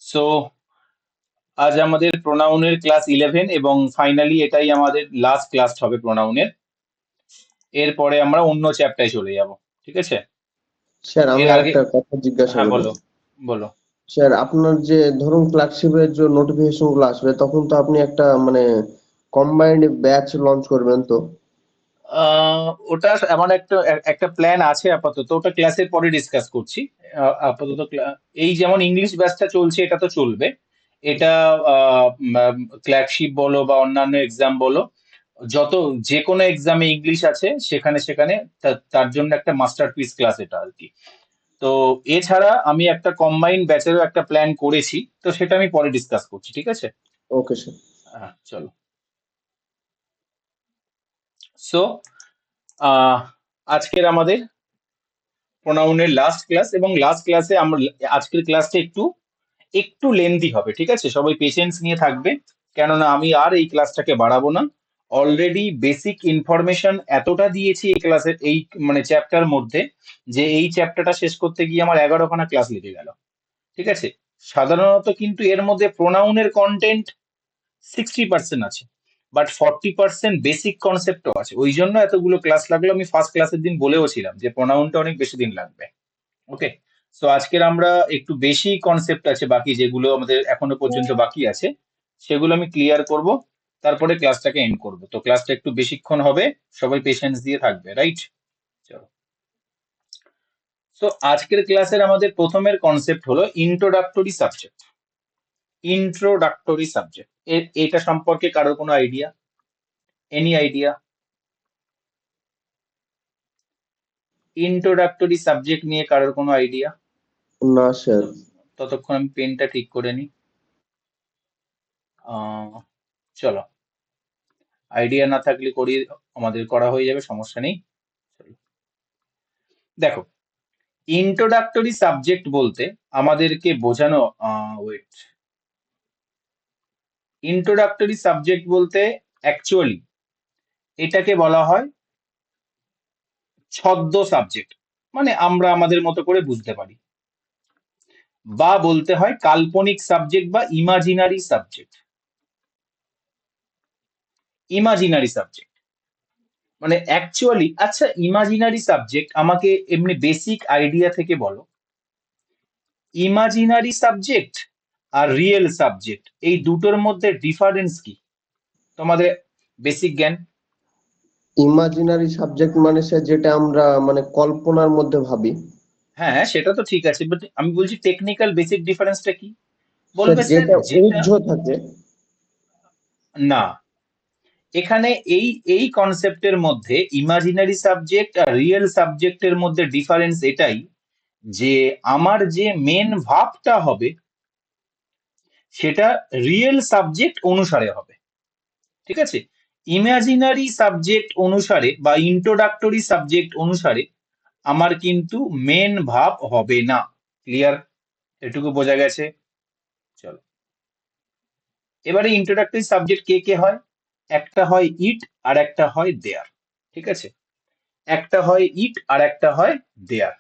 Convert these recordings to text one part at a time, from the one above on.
So আজ আমাদের প্রোনাউনের class 11 এবং ফাইনালি এটাই আমাদের লাস্ট ক্লাস হবে প্রোনাউনের। এরপরে আমরা অন্য চ্যাপ্টারে চলে যাব, ঠিক আছে? স্যার আমি এর আগে আরেকটা কথা জিজ্ঞাসা হ্যাঁ, করব। বলো বলো। স্যার আপনার যে ধরুন ক্লার্কশিপের যে নোটিফিকেশন গুলো আসবে তখন তো আপনি একটা মানে কম্বাইন্ড ব্যাচ লঞ্চ করবেন তো? ওটা আমার একটা একটা প্ল্যান আছে, আপাতত ওটা ক্লাসের পরে ডিসকাস করছি। আপাতত এই যেমন ইংলিশ ব্যাচটা চলছে এটা তো চলবে। এটা ক্লার্কশিপ বলো বা অন্যান্য এক্সাম বলো, যত যে কোনো এক্সামে ইংলিশ আছে সেখানে সেখানে তার জন্য একটা মাস্টারপিস ক্লাস এটা আর কি। তো এছাড়া আমি একটা কম্বাইন্ড ব্যাচেরও একটা প্ল্যান করেছি, তো সেটা আমি পরে ডিসকাস করছি, ঠিক আছে? Okay sir. হ্যাঁ, চলো। সো আজকের আমাদের প্রোনাউনের লাস্ট ক্লাস, এবং লাস্ট ক্লাসে আমরা আজকের ক্লাসটা একটু একটু লেন্দি হবে, ঠিক আছে? সবাই পেশেন্স নিয়ে থাকবে, কেননা আমি আর এই ক্লাসটাকে বাড়াবো না। অলরেডি বেসিক ইনফরমেশন এতটা দিয়েছি এই ক্লাসের এই মানে চ্যাপ্টার মধ্যে, যে এই চ্যাপ্টারটা শেষ করতে গিয়ে আমার 11খানা ক্লাস লেগে গেল, ঠিক আছে? সাধারণত কিন্তু এর মধ্যে প্রোনাউনের কন্টেন্ট 60% আছে, বাট 40% বেসিক কনসেপ্টও আছে। ওই জন্য এতগুলো ক্লাস লাগলো। আমি ফার্স্ট ক্লাসের দিন বলেও ছিলাম যে প্রোনাউনটা অনেক বেশি দিন লাগবে। ওকে, সো আজকের আমরা একটু বেশি কনসেপ্ট আছে বাকি, যেগুলো আমাদের এখনো পর্যন্ত বাকি আছে সেগুলো আমি ক্লিয়ার করব, তারপরে ক্লাসটাকে এন্ড করব। তো ক্লাসটা একটু বেশিক্ষণ হবে, সবাই পেশেন্স দিয়ে থাকবে, রাইট? চলো। সো আজকের ক্লাসের আমাদের প্রথমের কনসেপ্ট হলো ইন্ট্রোডাক্টরি সাবজেক্ট। ইন্ট্রোডাক্টরি সাবজেক্ট এটা সম্পর্কে কারোর কোনো idea? Any idea? Introductory subject নিয়ে কারোর কোনো আইডিয়া? না স্যার। ততক্ষণ আমি পেনটা ঠিক করে নিই। চলো, আইডিয়া না থাকলে করি, আমাদের করা হয়ে যাবে, সমস্যা নেই। চলো। দেখো, ইন্ট্রোডাক্টরি সাবজেক্ট বলতে আমাদেরকে বোঝানো, ওয়েট, ইন্ট্রোডাক্টরি সাবজেক্ট বলতে অ্যাকচুয়ালি এটাকে বলা হয় ছদ্ম সাবজেক্ট, মানে আমরা আমাদের মতো করে বুঝতে পারি, বা বলতে হয় কাল্পনিক সাবজেক্ট বা ইমাজিনারি সাবজেক্ট। ইমাজিনারি সাবজেক্ট মানে অ্যাকচুয়ালি, আচ্ছা ইমাজিনারি সাবজেক্ট আমাকে এমনি বেসিক আইডিয়া থেকে বলো, ইমাজিনারি সাবজেক্ট আর রিয়েল সাবজেক্ট এই দুটোর মধ্যে ডিফারেন্স কি তোমাদের বেসিক জ্ঞান? ইমাজিনারি সাবজেক্ট মানে স্যার যেটা আমরা মানে কল্পনার মধ্যে ভাবি। হ্যাঁ, সেটা তো ঠিক আছে, বাট আমি বলছি টেকনিক্যাল বেসিক ডিফারেন্সটা কি? স্যার বলবে স্যার যেটা যেটা, উহ্য থাকে। না, এখানে এই এই কনসেপ্টের মধ্যে ইমাজিনারি সাবজেক্ট আর রিয়েল সাবজেক্টের মধ্যে ডিফারেন্স এটাই, যে আমার যে মেন ভাবটা হবে সেটা রিয়েল সাবজেক্ট অনুসারে হবে, ঠিক আছে? ইমাজিনারি সাবজেক্ট অনুসারে বা ইন্ট্রোডাক্টরি সাবজেক্ট অনুসারে আমার কিন্তু মেন ভাব হবে না। ক্লিয়ার? এটুকু বোঝা গেছে? চলো, এবারে ইন্ট্রোডাক্টরি সাবজেক্ট কে কে হয়? একটা হয় ইট আর একটা হয় দেয়ার, ঠিক আছে? একটা হয় ইট আর একটা হয় দেয়ার।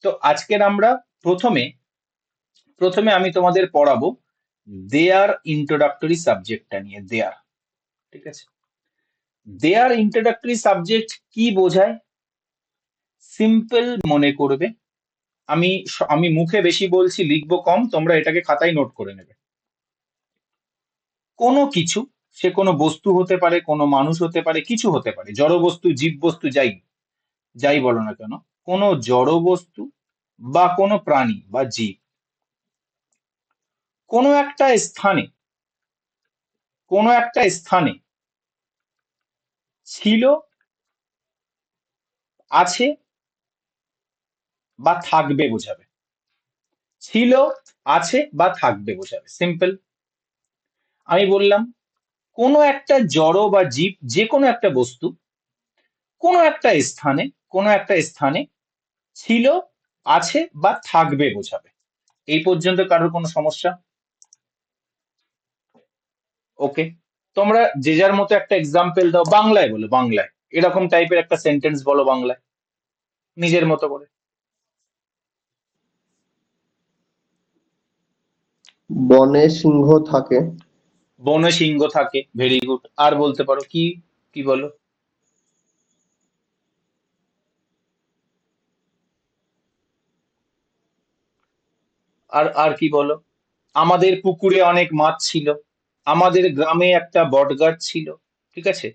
তো আজকের আমরা প্রথমে প্রথমে আমি তোমাদের পড়াবো দেয়ার ইন্ট্রোডাক্টরি সাবজেক্টটা নিয়ে। দেয়ার, ঠিক আছে? দেয়ার ইন্ট্রোডাক্টরি সাবজেক্ট কি বোঝায়? সিম্পল মনে করবে। আমি মুখে বেশি বলছি, লিখবো কম, তোমরা এটাকে খাতায় নোট করে নেবে। কোনো কিছু, সে কোনো বস্তু হতে পারে, কোনো মানুষ হতে পারে, কিছু হতে পারে, জড় বস্তু, জীব বস্তু, যাই যাই বলো না কেন, কোনো জড় বস্তু বা কোনো প্রাণী বা জীব কোনো একটা স্থানে, কোনো একটা স্থানে ছিল, আছে বা থাকবে বোঝাবে। ছিল, আছে বা থাকবে বোঝাবে, সিম্পল। আমি বললাম কোনো একটা জড় বা জীব, যে কোনো একটা বস্তু কোনো একটা স্থানে, কোনো একটা স্থানে ছিল, আছে বা থাকবে বোঝাবে। এই পর্যন্ত কারোর কোনো সমস্যা? ওকে, তোমরা যে যার মতো একটা এক্সাম্পল দাও, বাংলায় বলো, বাংলায় এরকম টাইপের একটা সেন্টেন্স বলো বাংলায় নিজের মতো করে। বনে সিংহ থাকে। বনে সিংহ থাকে, ভেরি গুড। আর বলতে পারো কি, কি বলো? আর আর কি বলো? আমাদের পুকুরে অনেক মাছ ছিল, আমাদের গ্রামে একটা বটগাছ ছিল, ঠিক আছে।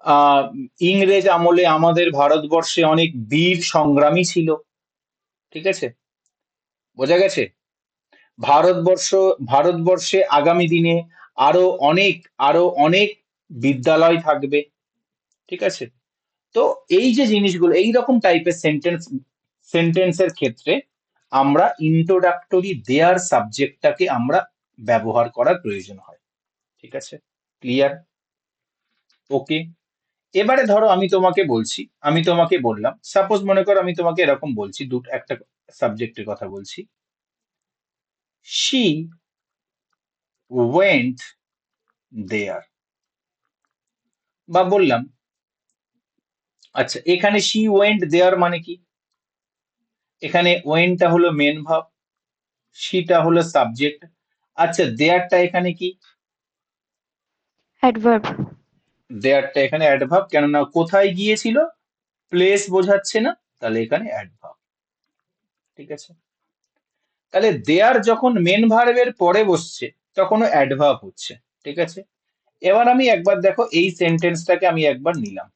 আহ ইংরেজ আমলে আমাদের ভারতবর্ষে অনেক বীর সংগ্রামী ছিল, ঠিক আছে। বোঝা গেছে? ভারতবর্ষ ভারতবর্ষে আগামী দিনে আরো অনেক আরো অনেক বিদ্যালয় থাকবে, ঠিক আছে। তো এই যে জিনিসগুলো, এই রকম টাইপের সেন্টেন্সের ক্ষেত্রে আমরা ইন্ট্রোডাক্টরি দেয়ার সাবজেক্টটাকে আমরা ব্যবহার করার প্রয়োজন হয়, ঠিক আছে। ক্লিয়ার? ওকে। এবারে ধরো আমি তোমাকে বলছি, আমি তোমাকে বললাম, সাপোজ মনে করো আমি তোমাকে এরকম বলছি, দুটো একটা সাবজেক্টের কথা বলছি, she went there, বা বললাম, আচ্ছা এখানে she went there মানে কি? এখানে ওয়েনটা হলো মেন ভার্ব, শিটা হলো সাবজেক্ট। আচ্ছা দেয়ারটা এখানে কি? অ্যাডভার্ব। দেয়ারটা এখানে অ্যাডভার্ব, কেননা কোথায় গিয়েছিল, প্লেস বোঝাচ্ছে না, তাহলে এখানে অ্যাডভার্ব, ঠিক আছে। তাহলে দেয়ার যখন মেন ভার্বের পরে বসছে তখন অ্যাডভার্ব হচ্ছে, ঠিক আছে। এবার আমি একবার দেখো এই সেন্টেন্সটাকে আমি একবার নিলাম,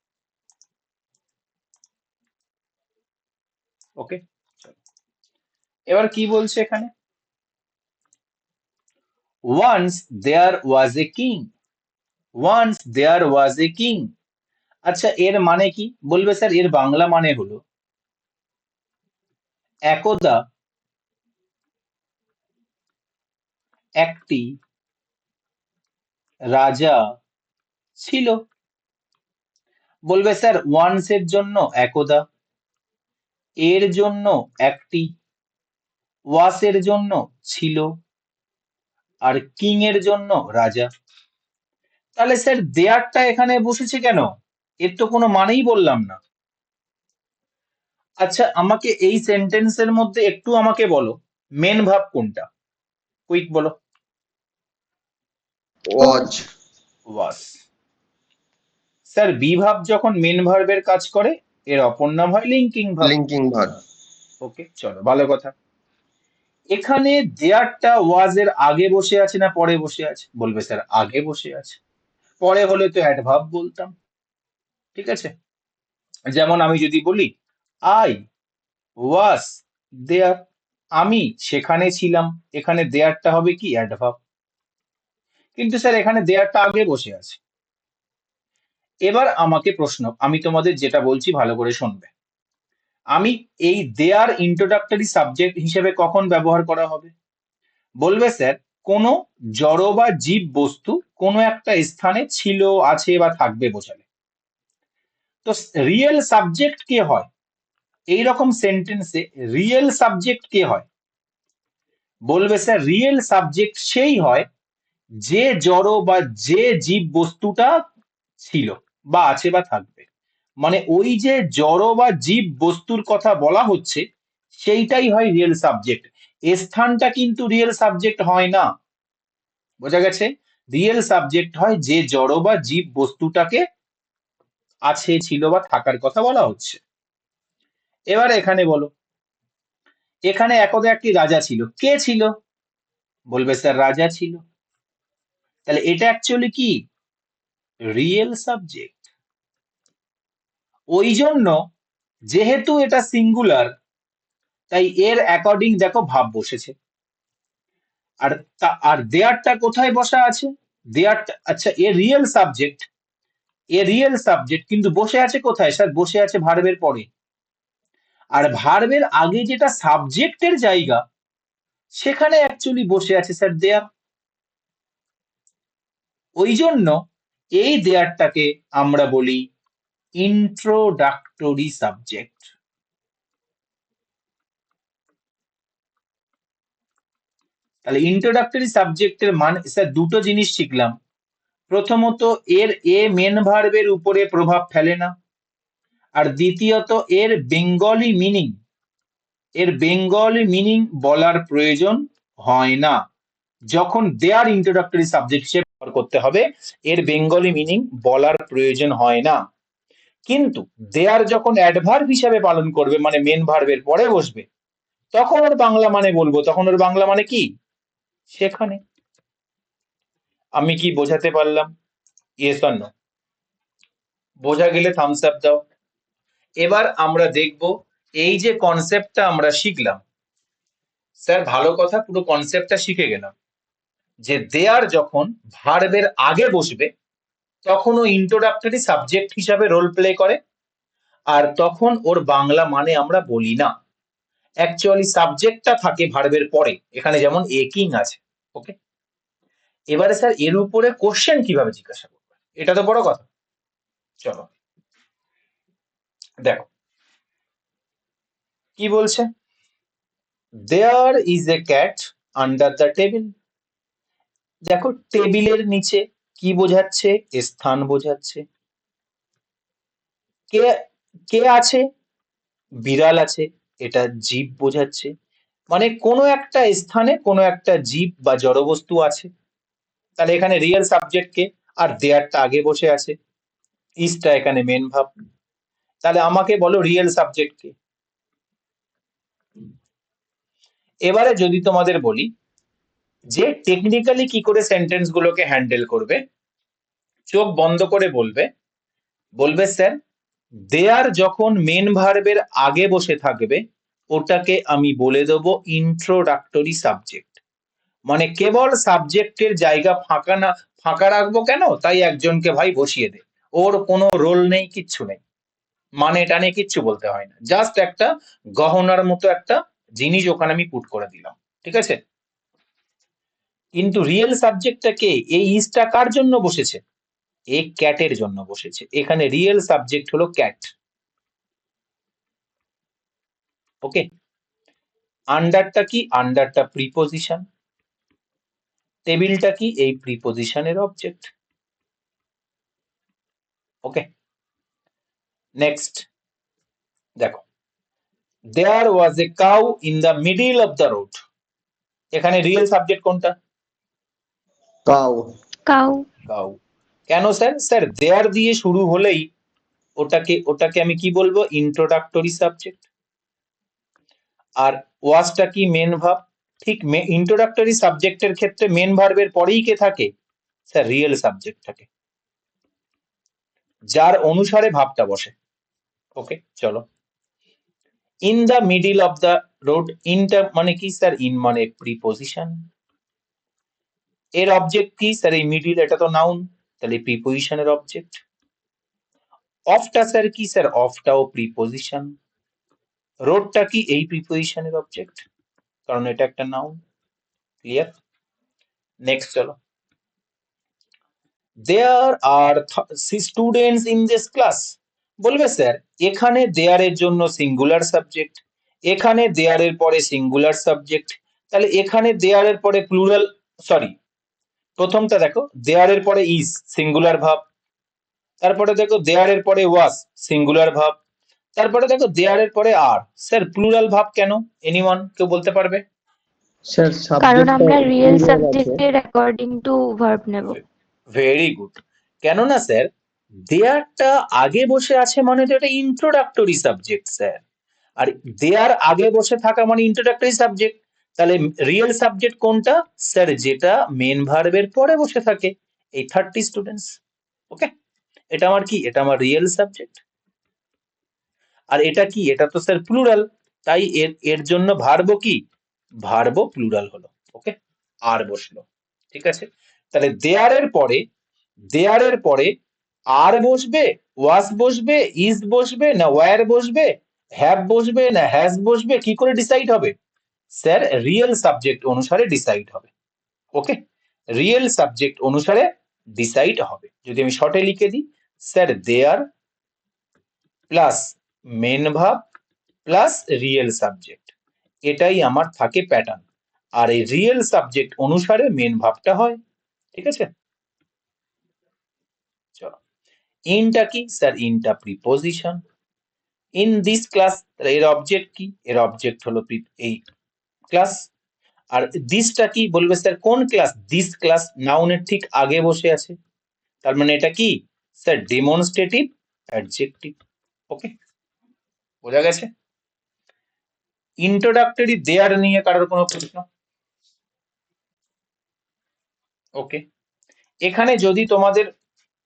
ওকে। এবার কি বলছে এখানে? Once there was a king, once there was a king. আচ্ছা এর মানে কি? বলবে স্যার এর বাংলা মানে হলো একদা একটি রাজা ছিল। বলবে স্যার ওয়ান্স এর জন্য একদা, এর জন্য একটি, ওয়াস এর জন্য ছিল, আর কিং এর জন্য রাজা। তাহলে স্যার দেয়ারটা এখানে বসেছে কেন? এর তো কোনো মানেই বললাম না। আচ্ছা আমাকে এই সেন্টেন্সের মধ্যে একটু আমাকে বলো মেন ভার্ব কোনটা, কুইক বলো। Was. Was. Sir be verb যখন মেন ভার্বের কাজ করে এর অপর নাম হয় linking verb. Linking verb. Okay চলো ভালো কথা। এখানে দেয়ারটা ওয়াজ এর আগে বসে আছে না পরে বসে আছে? বলবে স্যার আগে বসে আছে, পরে হলে তো অ্যাডভার্ব বলতাম, ঠিক আছে। যেমন আমি যদি বলি আই ওয়াজ দেয়ার, আমি সেখানে ছিলাম, এখানে দেয়ারটা হবে কি অ্যাডভার্ব। কিন্তু স্যার এখানে দেয়ারটা আগে বসে আছে। এবার আমাকে প্রশ্ন, আমি তোমাদের যেটা বলছি ভালো করে শুনবে। আমি এই দেয়ার ইন্ট্রোডাক্টরি সাবজেক্ট হিসেবে কখন ব্যবহার করা হবে? বলবে স্যার কোনো জড় বা জীব বস্তু কোনো একটা স্থানে ছিল, আছে বা থাকবে বোঝালে। তো রিয়েল সাবজেক্ট কে হয় এইরকম সেন্টেন্সে? রিয়েল সাবজেক্ট কে হয়? বলবে স্যার রিয়েল সাবজেক্ট সেই হয় যে জড় বা যে জীব বস্তুটা ছিল বা আছে বা থাকবে। মানে ওই যে জড় বা জীব বস্তুর কথা বলা হচ্ছে সেইটাই হয় রিয়েল সাবজেক্ট, স্থানটা কিন্তু রিয়েল সাবজেক্ট হয় না। বোঝা গেছে? রিয়েল সাবজেক্ট হয় যে জড় বা জীব বস্তুটাকে আছে, ছিল বা থাকার কথা বলা হচ্ছে। এবার এখানে বলো, এখানে একদা একটি রাজা ছিল, কে ছিল? বলবে স্যার রাজা ছিল। তাহলে এটা অ্যাকচুয়ালি কি রিয়েল সাবজেক্ট। ওই জন্য যেহেতু এটা সিঙ্গুলার তাই এর অ্যাকর্ডিং দেখো ভাব বসেছে। আর আর দেয়ারটা কোথায় বসা আছে? দেয়ারটা আচ্ছা এ রিয়েল সাবজেক্ট, এ রিয়েল সাবজেক্ট কিন্তু বসে আছে কোথায় স্যার? বসে আছে ভার্বের পরে। আর ভার্বের আগে যেটা সাবজেক্টের জায়গা সেখানে অ্যাকচুয়ালি বসে আছে স্যার দেয়ার। ওই জন্য এই দেয়ারটাকে আমরা বলি ইন্ট্রোডাক্টরি সাবজেক্ট। তাহলে ইন্ট্রোডাক্টরি সাবজেক্টের মানে স্যার দুটো জিনিস শিখলাম। প্রথমত এর এ মেন ভার্বের উপরে প্রভাব ফেলে না, আর দ্বিতীয়ত এর বেঙ্গলি মিনিং, এর বেঙ্গলি মিনিং বলার প্রয়োজন হয় না। যখন দেয়ার ইন্ট্রোডাক্টরি সাবজেক্ট হিসেবে ব্যবহার করতে হবে, এর বেঙ্গলি মিনিং বলার প্রয়োজন হয় না। কিন্তু দেয়ার যখন অ্যাডভার্ব হিসাবে পালন করবে, মানে মেন ভার্বের পরে বসবে, তখন ওর বাংলা মানে বলবো, তখন ওর বাংলা মানে কি? সেখানে। আমি কি বোঝাতে পারলাম? Yes or no? বোঝা গেলে থামস আপ দাও। এবার আমরা দেখব, এই যে কনসেপ্টটা আমরা শিখলাম, স্যার ভালো কথা, পুরো কনসেপ্টটা শিখে গেলাম, যে দেয়ার যখন ভার্বের আগে বসবে তখন ও ইন্ট্রোডাক্টরি সাবজেক্ট হিসাবে রোল প্লে করে, আর তখন ওর বাংলা মানে আমরা বলি না। অ্যাকচুয়ালি সাবজেক্টটা থাকে ভার্বের পরে, এখানে যেমন এ কিং আছে। ওকে, এবারে স্যার এর উপরে কোশ্চেন কিভাবে জিজ্ঞাসা করবে, এটা তো বড় কথা। চলো দেখো কি বলছে। There is a cat under the table. দেখো টেবিলের নিচে কি বোঝাচ্ছে? স্থান বোঝাচ্ছে। কে কে আছে? বিড়াল আছে, এটা জীব বোঝাচ্ছে। মানে কোনো একটা স্থানে কোনো একটা জীব বা জড়বস্তু আছে। তাহলে এখানে রিয়েল সাবজেক্ট কে, আর দেয়ারটা আগে বসে আছে, ইজটা এখানে মেন ভাব। তাহলে আমাকে বলো রিয়েল সাবজেক্ট কে। এবারে যদি তোমাদের বলি যে টেকনিক্যালি কি করে সেন্টেন্স গুলোকে হ্যান্ডেল করবে, চোখ বন্ধ করে বলবে, বলবে স্যার দেয়ার যখন মেন ভার্বের আগে বসে থাকবে ওটাকে আমি বলে দেবো ইন্ট্রোডাক্টরি সাবজেক্ট। মানে কেবল সাবজেক্টের জায়গা ফাঁকা না, ফাঁকা রাখবো কেন, তাই একজনকে ভাই বসিয়ে দে, ওর কোনো রোল নেই, কিচ্ছু নেই, মানে টানে কিচ্ছু বলতে হয় না, জাস্ট একটা গহনার মতো একটা জিনিস ওখানে আমি পুট করে দিলাম, ঠিক আছে। কিন্তু রিয়েল সাবজেক্টটা কে? এই ইজটা কার জন্য বসেছে? এই ক্যাটের জন্য বসেছে, এখানে রিয়েল সাবজেক্ট হলো ক্যাট। ওকে, আন্ডারটা কি? আন্ডারটা প্রিপোজিশন। টেবিলটা কি? এই প্রিপোজিশনের অবজেক্ট। ওকে, নেক্সট দেখো, there was a cow in the middle of the road. এখানে রিয়েল সাবজেক্ট কোনটা? কাউ। কাউ। কাউ। কেন স্যার? স্যার দেয়ার দিয়ে শুরু হলেই ওটাকে আমি কি বলবো? Introductory subject. আর ওয়াজটা কি? Main verb. ঠিক ইন্ট্রোডাক্টরি সাবজেক্টের ক্ষেত্রে মেন ভার্বের পরেই কে থাকে? স্যার রিয়েল সাবজেক্ট থাকে, যার অনুসারে ভাবটা বসে। ওকে চলো, in the middle of the road, ইনটা মানে কি স্যার? ইন মানে প্রিপোজিশন। এর অবজেক্ট কি স্যার? এই মিডিল, এটা তো নাউন, তাহলে প্রিপোজিশনের অবজেক্ট। অফটা স্যার কি? স্যার অফটাও প্রিপোজিশন। রোডটা কি? এই প্রিপোজিশনের অবজেক্ট, কারণ এটা একটা নাউন। ক্লিয়ার? নেক্সট চলো, দেয়ার আর স্টুডেন্টস ইন দিস ক্লাস। বলবে স্যার এখানে দেয়ার এর জন্য সিঙ্গুলার সাবজেক্ট, এখানে দেয়ার এর পরে সিঙ্গুলার সাবজেক্ট, তাহলে এখানে দেয়ার এর পরে প্লুরাল, সরি প্রথমটা দেখো, দেয়ার এর পরে ইজ সিঙ্গুলার ভাব, তারপরে দেখো দেয়ার এর পরে ওয়াজ সিঙ্গুলার ভাব, তারপরে দেখো দেয়ার এর পরে আর। স্যার প্লুরাল ভাব কেন? এনিওয়ান, কেউ বলতে পারবে? স্যার কারণ সাবজেক্টটা আমরা রিয়েল প্লুরাল আছে। সাবজেক্টের অ্যাকর্ডিং টু ভার্ব নেব। Very good. কেননা স্যার দেয়ারটা আগে বসে আছে মানে তো এটা ইন্ট্রোডাক্টরি সাবজেক্ট স্যার, আর দেয়ার আগে বসে থাকা মানে ইন্ট্রোডাক্টরি সাবজেক্ট। তাহলে রিয়েল সাবজেক্ট কোনটা? স্যার যেটা মেন ভার্বের পরে বসে থাকে, এই 30 স্টুডেন্টস। ওকে, এটা আমার কি? এটা আমার রিয়েল সাবজেক্ট। আর এটা কি? এটা তো স্যার প্লুরাল, তাই এর এর জন্য ভার্ব কি? ভার্ব প্লুরাল হলো। ওকে, আর বসলো, ঠিক আছে। তাহলে দেয়ার এর পরে আর বসবে, ওয়াজ বসবে, ইজ বসবে, না ওয়্যার বসবে, হ্যাভ বসবে, না হ্যাজ বসবে, কি করে ডিসাইড হবে? স্যার রিয়েল সাবজেক্ট অনুসারে ডিসাইড হবে। ওকে, রিয়েল সাবজেক্ট অনুসারে ডিসাইড হবে। যদি আমি শর্টে লিখে দিই, sir there plus main verb plus real subject, এটাই আমার থাকে প্যাটার্ন। আর এই রিয়েল সাবজেক্ট অনুসারে মেন ভার্বটা হয়, ঠিক আছে। চলো, ইনটা কি? স্যার ইনটা প্রিপোজিশন। ইন দিস ক্লাস, এর অবজেক্ট কি? এর অবজেক্ট হলো এই ক্লাস। আর দিসটা কি বলবে স্যার কোন ক্লাস, দিস ক্লাস নাউনের ঠিক আগে বসে আছে, তার মানে এটা কি স্যার ডেমনস্ট্রেটিভ অ্যাডজেক্টিভ। ওকে, বোঝা গেছে? ইন্ট্রোডাক্টরি দেয়ার নিয়ে কারোর কোনো প্রশ্ন? ওকে, এখানে যদি তোমাদের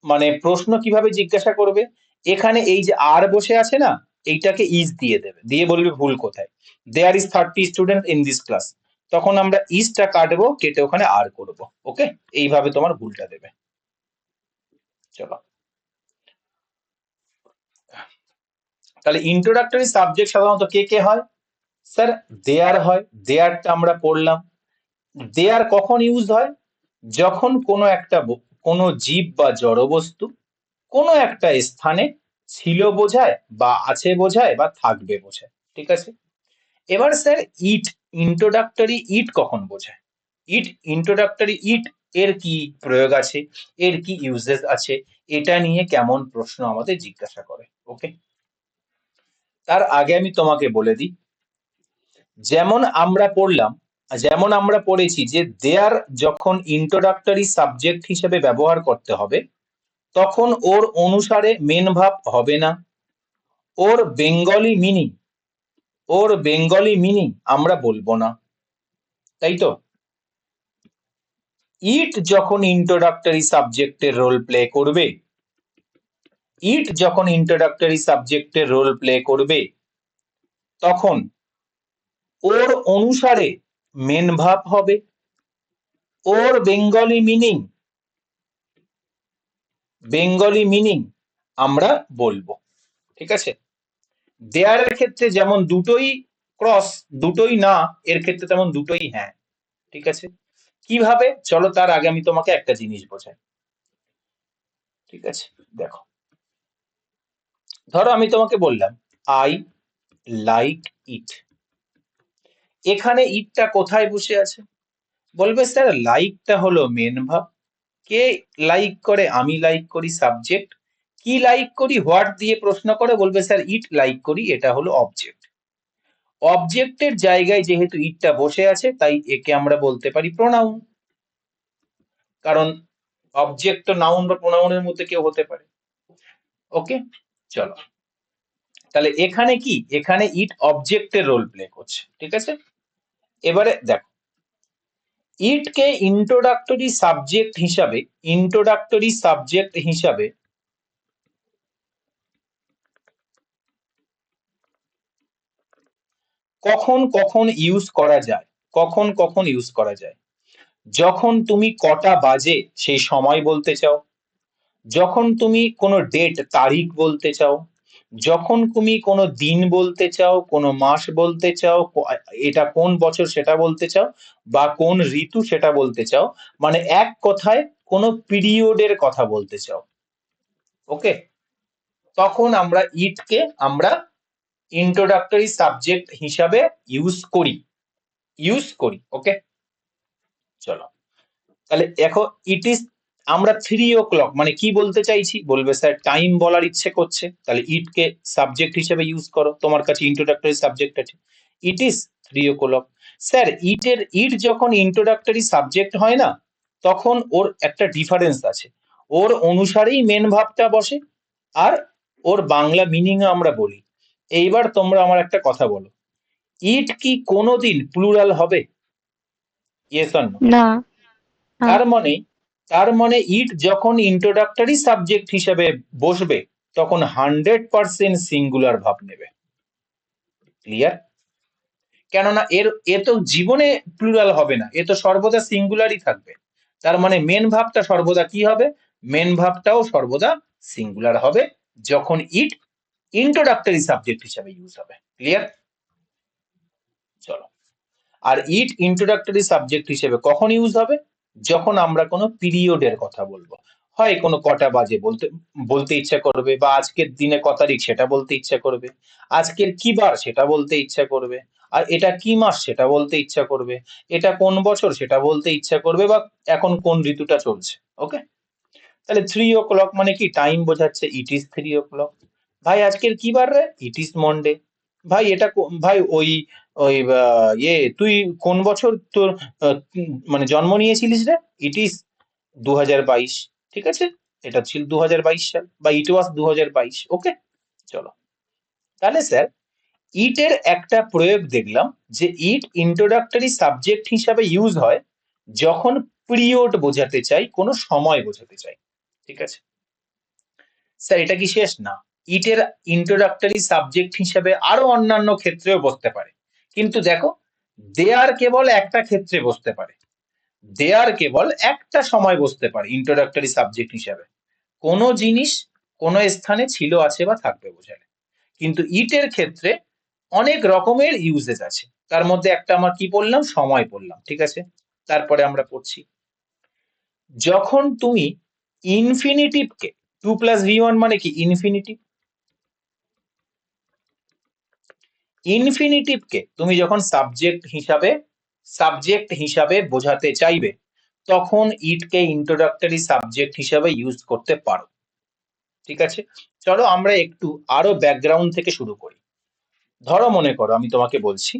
মানে প্রশ্ন কিভাবে জিজ্ঞাসা করবে, এখানে এই যে আর বসে আছে না, এইটাকে ইজ দিয়ে দেবে, দিয়ে বলবে ভুল কোথায়, there is 30 student in this class, তখন আমরা ইজটা কাটবো, কেটে ওখানে আর করব। ওকে, এইভাবে তোমার ভুলটা দেবে। চলো, তাহলে ইন্ট্রোডাক্টরি সাবজেক্ট সাধারণত কে কে হয় স্যার? দেয়ার হয়, দেয়ারটা আমরা পড়লাম। দেয়ার কখন ইউজ হয়? যখন কোনো একটা কোনো জীব বা জড়বস্তু কোনো একটা স্থানে ছিল বোঝায়, বা আছে বোঝায়, বা থাকবে বোঝায়। ঠিক আছে, এবার স্যার ইট, ইন্ট্রোডাক্টরি ইট কখন বোঝায়? ইট, ইন্ট্রোডাক্টরি ইট এর কি প্রয়োগ আছে, এর কি ইউজেস আছে, এটা নিয়ে কেমন প্রশ্ন আমাদের জিজ্ঞাসা করে। ওকে, তার আগে আমি তোমাকে বলে দিই, যেমন আমরা পড়লাম, যেমন আমরা পড়েছি যে দেয়ার যখন ইন্ট্রোডাক্টরি সাবজেক্ট হিসেবে ব্যবহার করতে হবে, তখন ওর অনুসারে মেন ভার্ব হবে না, ওর বেঙ্গলি মিনিং, ওর বেঙ্গলি মিনিং আমরা বলবো না, তাই তো? ইট যখন ইন্ট্রোডাক্টরি সাবজেক্টের রোল প্লে করবে, ইট যখন ইন্ট্রোডাক্টরি সাবজেক্টের রোল প্লে করবে, তখন ওর অনুসারে মেন ভার্ব হবে, ওর বেঙ্গলি মিনিং, বেঙ্গলি মিনিং আমরা বলবো। ঠিক আছে, দেয়ারের ক্ষেত্রে যেমন দুটোই ক্রস, দুটোই না, এর ক্ষেত্রে তেমন দুটোই হ্যাঁ। ঠিক আছে, কিভাবে? চলো, তার আগে আমি তোমাকে একটা জিনিস বোঝাই। ঠিক আছে, দেখো, ধরো আমি তোমাকে বললাম আই লাইক ইট, এখানে ইটটা কোথায় বসে আছে? বলবে স্যার লাইকটা হলো মেন ভার্ব, কে লাইক করে? আমি লাইক করি, সাবজেক্ট। কি লাইক করি? হোয়াট দিয়ে প্রশ্ন করে, বলবে স্যার ইট লাইক করি, এটা হলো অবজেক্ট। অবজেক্টের জায়গায় যেহেতু ইটটা বসে আছে, তাই একে আমরা বলতে পারি প্রোনাউন, কারণ অবজেক্ট তো নাউন বা প্রোনাউনের মধ্যে কেউ হতে পারে। ওকে, চলো, তাহলে এখানে কি, এখানে ইট অবজেক্টের রোল প্লে করছে। ঠিক আছে, এবারে দেখো, ইটকে ইন্ট্রোডাক্টরি সাবজেক্ট হিসাবে, ইন্ট্রোডাক্টরি সাবজেক্ট হিসাবে কখন কখন ইউজ করা যায়, কখন কখন ইউজ করা যায়? যখন তুমি কটা বাজে সেই সময় বলতে চাও, যখন তুমি কোনো ডেট তারিখ বলতে চাও, যখন তুমি কোনো দিন বলতে চাও, কোনো মাস বলতে চাও, এটা কোন বছর সেটা বলতে চাও, বা কোন ঋতু সেটা বলতে চাও, মানে এক কথায় কোনো পিরিয়ডের কথা বলতে চাও। ওকে, তখন আমরা ইটকে আমরা ইন্ট্রোডাক্টরি সাবজেক্ট হিসাবে ইউজ করি, ইউজ করি। ওকে, চলো, তাহলে দেখো ইট ইজ, আমরা 3 o'clock মানে কি বলতে চাইছি? বলবে স্যার টাইম বলার ইচ্ছে করছে, তাহলে ইট কে সাবজেক্ট হিসেবে ইউজ করো, তোমার কাছে ইন্ট্রোডাক্টরি সাবজেক্ট আছে, ইট ইজ 3 o'clock। স্যার ইট যখন ইন্ট্রোডাক্টরি সাবজেক্ট হয় না, তখন ওর একটা ডিফারেন্স আছে, ওর অনুসারেই মেন ভাবটা বসে, আর ওর বাংলা মিনিং আমরা বলি। এইবার তোমরা আমার একটা কথা বলো, ইট কি কোনোদিন প্লুরাল হবে? Yes or no? না, না। তার মানে, তার মানে ইট যখন ইন্ট্রোডাক্টরি সাবজেক্ট হিসেবে বসবে, তখন 100% সিঙ্গুলার ভাব নেবে। ক্লিয়ার? কেননা এ তো জীবনে প্লুরাল হবে না, এ তো সর্বদা সিঙ্গুলারই থাকবে। তার মানে মেন ভাবটা সর্বদা কি হবে? মেন ভাবটাও সর্বদা সিঙ্গুলার হবে যখন ইট ইন্ট্রোডাক্টরি সাবজেক্ট হিসেবে ইউজ হবে। ক্লিয়ার? চলো, আর ইট ইন্ট্রোডাক্টরি সাবজেক্ট হিসেবে কখন ইউজ হবে? যখন আমরা কোনো পিরিয়ডের কথা বলবো, হয় কোনো কটা বাজে বলতে বলতে ইচ্ছা করবে, বা আজকের দিনে ক তারিখ সেটা বলতে ইচ্ছা করবে, আজকের কি বার সেটা বলতে ইচ্ছা করবে, আর এটা কি মাস সেটা বলতে ইচ্ছা করবে, এটা কোন বছর সেটা বলতে ইচ্ছা করবে, বা এখন কোন ঋতুটা চলছে। ওকে, তাহলে 3 o'clock মানে কি টাইম বোঝাচ্ছে, ইট ইজ 3 o'clock। ভাই আজকের কি বার রে? It is Monday. ভাই এটা ভাই ওই ওই তুই কোন বছর তোর মানে জন্ম নিয়েছিলিস রে? ইট ইজ 2022, ঠিক আছে? এটা ছিল 2022 সাল, বা ইট ওয়াজ 2022। ওকে, চলো। তাহলে স্যার, ইট এর একটা প্রয়োগ দেখলাম যে ইট ইন্ট্রোডাক্টরি সাবজেক্ট হিসাবে ইউজ হয় যখন পিরিয়ড বোঝাতে চাই, কোনো সময় বোঝাতে চাই, ঠিক আছে? স্যার এটা কি শেষ না? ইটের ইন্ট্রোডাক্টরি সাবজেক্ট হিসাবে আরো অন্যান্য ক্ষেত্রেও বসতে পারে, কিন্তু দেখো, দেয়ার কেবল একটা ক্ষেত্রে বসতে পারে, দেয়ার কেবল একটা সময় বসতে পারে ইন্ট্রোডাক্টরি সাবজেক্ট হিসাবে, কোনো জিনিস কোনো স্থানে ছিল, আছে বা থাকবে বোঝালে। কিন্তু ইটের ক্ষেত্রে অনেক রকমের ইউজেস আছে, তার মধ্যে একটা আমার কি বললাম, সময় বললাম, ঠিক আছে? তারপরে আমরা পড়ছি, যখন তুমি ইনফিনিটিভকে, 2 + V1 মানে কি ইনফিনিটিভ, ইনফিনিটিভকে তুমি যখন সাবজেক্ট হিসাবে বোঝাতে চাইবে, তখন ইটকে ইন্ট্রোডাক্টরি সাবজেক্ট হিসাবে ইউজ করতে পারো, ঠিক আছে? চলো আমরা একটু আরো ব্যাকগ্রাউন্ড থেকে শুরু করি। ধরো মনে করো আমি তোমাকে বলছি,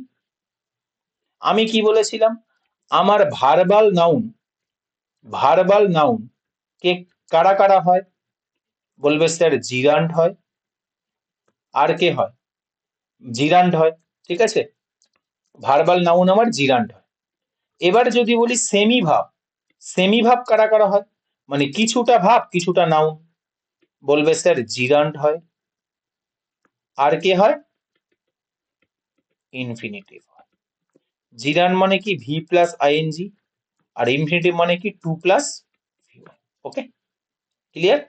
আমি কি বলেছিলাম, আমার ভার্বাল নাউন কে কারা কারা হয়? বলবে স্যার জিরান্ড হয়। আর কে হয়? জিরান্ড হয়, ঠিক আছে? ভার্বাল নাউন আমার জিরান্ড হয়। এবার যদি বলি সেমি ভাব কারা কারা হয়, মানে কিছুটা ভাব কিছুটা নাউন, বলবে স্যার জিরান্ড হয়। আর কে হয়? ইনফিনিটিভ হয়। জিরান্ড মানে কি V+ING, আর ইনফিনিটিভ মানে কি 2+V1। ওকে, ক্লিয়ার?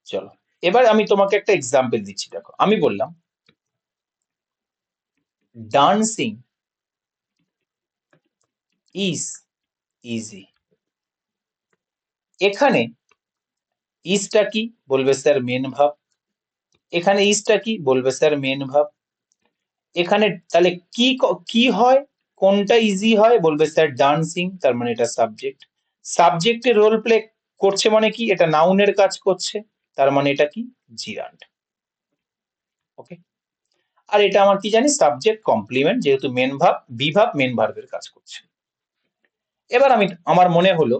চলো, এবার আমি তোমাকে একটা এক্সাম্পল দিচ্ছি। দেখো, আমি বললাম ডান্সিং ইজ ইজি। এখানে ইজটা কি? বলবে স্যার মেন ভাব। এখানে ইজটা কি? বলবে স্যার মেন ভাব। এখানে তাহলে কি হয়, কোনটা ইজি হয়? বলবে স্যার ডান্সিং, তার মানে এটা সাবজেক্ট। সাবজেক্টে রোল প্লে করছে মানে কি? এটা নাউনের কাজ করছে, তার মানে এটা কি? জিরান্ড। ওকে, আর এটা আমার কি জানি, সাবজেক্ট কমপ্লিমেন্ট, যেহেতু মেন ভাব বিভাব মেন ভার্বের কাজ করছে। এবার আমার মনে হলো,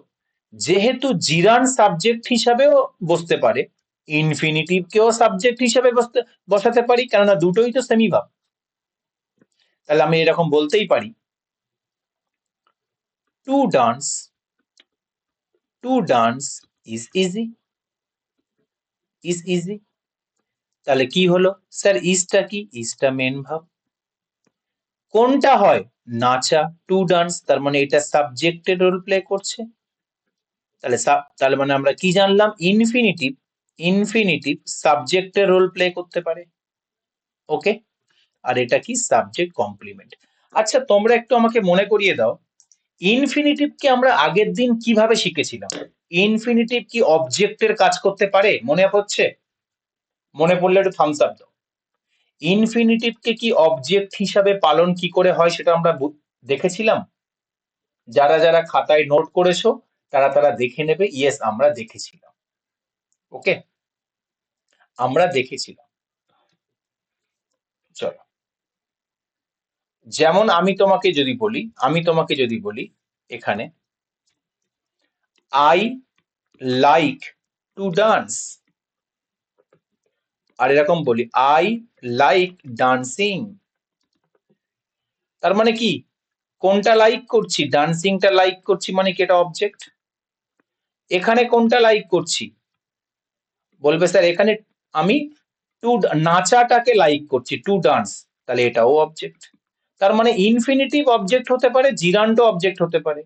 যেহেতু জিরান্ড সাবজেক্ট হিসাবেও বসতে পারে, ইনফিনিটিভকেও সাবজেক্ট হিসাবে বসাতে পারি, কেননা দুটোই তো সেমি ভাব। তাহলে আমি এরকম বলতেই পারি, টু ডান্স ইজ ইজি। তাহলে কি হলো স্যার? ইজটা কি? ইজটা মেন ভাব। কোনটা হয়? নাচা, টু ডান্স, তার মানে এটা সাবজেক্টের রোল প্লে করছে। তাহলে মানে আমরা কি জানলাম? ইনফিনিটিভ সাবজেক্টের রোল প্লে করতে পারে। ওকে, আর এটা কি? Subject complement. আচ্ছা, তোমরা একটু আমাকে মনে করিয়ে দাও, ইনফিনিটিভকে আমরা আগের দিন কিভাবে শিখেছিলাম? ইনফিনিটিভ কি অবজেক্টের কাজ করতে পারে? মনে হচ্ছে? মনে পড়লে একটু থামস আপ দাও। ইনফিনিটিভকে কি অবজেক্ট হিসাবে পালন কি করে হয় সেটা আমরা দেখেছিলাম। যারা যারা খাতায় নোট করেছো তারা তারা দেখে নেবে। ইয়েস, আমরা দেখেছিলাম। ওকে, আমরা দেখেছিলাম। চলো, যেমন আমি তোমাকে যদি বলি এখানে, আই লাইক টু ডান্স, আর এরকম বলি আই লাইক ডান্সিং, তার মানে কি? কোনটা লাইক করছি? ডান্সিংটা লাইক করছি, মানে কি এটা অবজেক্ট। এখানে কোনটা লাইক করছি? বলবে স্যার এখানে আমি নাচাটাকে লাইক করছি, টু ডান্স, তাহলে এটাও অবজেক্ট। তার মানে ইনফিনিটিভ অবজেক্ট হতে পারে, জিরান্ডও অবজেক্ট হতে পারে।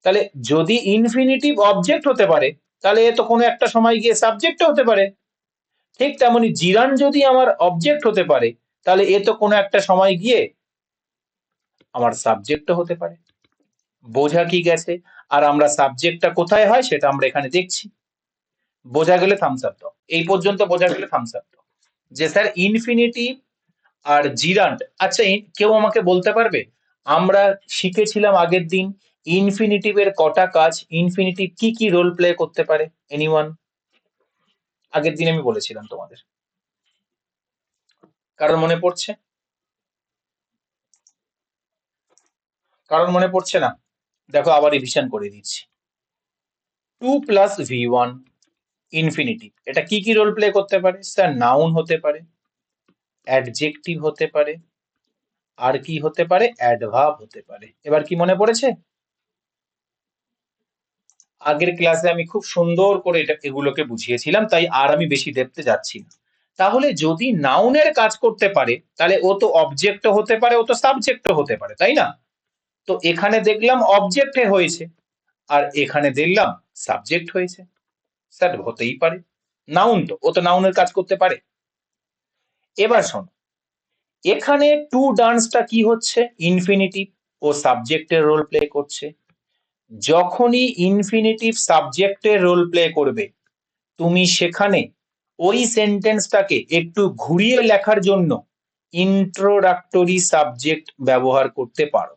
তাহলে যদি ইনফিনিটিভ অবজেক্ট হতে পারে, তাহলে এ তো কোনো একটা সময় গিয়ে সাবজেক্টও হতে পারে। ঠিক তেমনি জিরান্ড যদি আমার অবজেক্ট হতে পারে, তাহলে এ তো কোনো একটা সময় গিয়ে আমার সাবজেক্টও হতে পারে। বোঝা কি গেছে? আর আমরা সাবজেক্টটা কোথায় হয় সেটা আমরা এখানে দেখছি। বোঝা গেলে থামস আপ দাও। এই পর্যন্ত বোঝা গেলে থামস আপ দাও যে স্যার ইনফিনিটিভ আর জিরান্ড। আচ্ছা, কেউ আমাকে বলতে পারবে, আমরা শিখেছিলাম আগের দিন ইনফিনিটিভের কটা কাজ, ইনফিনিটিভ কি কি রোল প্লে করতে পারে? এনিওয়ান? আগের দিন আমি বলেছিলাম তোমাদের, কারণ মনে পড়ছে? কারণ মনে পড়ছে না? দেখো আবার রিভিশন করে দিচ্ছি। 2 প্লাস v1 ইনফিনিটিভ, এটা কি কি রোল প্লে করতে পারে? স্যার নাউন হতে পারে, অ্যাডজেক্টিভ হতে পারে, আর কি হতে পারে? অ্যাডভার্ব হতে পারে। এবার কি মনে পড়েছে? আগের ক্লাসে আমি খুব সুন্দর করে এগুলোকে বুঝিয়েছিলাম, তাই আর আমি বেশি ডেপথে যাচ্ছি না। তাহলে যদি নাউনের কাজ করতে পারে, তাহলে ও তো অবজেক্টও হতে পারে, ও তো সাবজেক্টও হতে পারে, তাই না? তো এখানে দেখলাম অবজেক্টে হয়েছে, আর এখানে দেখলাম সাবজেক্ট হয়েছে। স্যার হতেই পারে, নাউন তো, ও তো নাউনের কাজ করতে পারে। এবার শোনো, এখানে টু ডান্সটা কি হচ্ছে? ইনফিনিটিভ, ও সাবজেক্টের রোল প্লে করছে। যখনই ইনফিনিটিভ সাবজেক্টের রোল প্লে করবে, তুমি সেখানে ওই সেন্টেন্সটাকে একটু ঘুরিয়ে লেখার জন্য ইন্ট্রোডাক্টরি সাবজেক্ট ব্যবহার করতে পারো।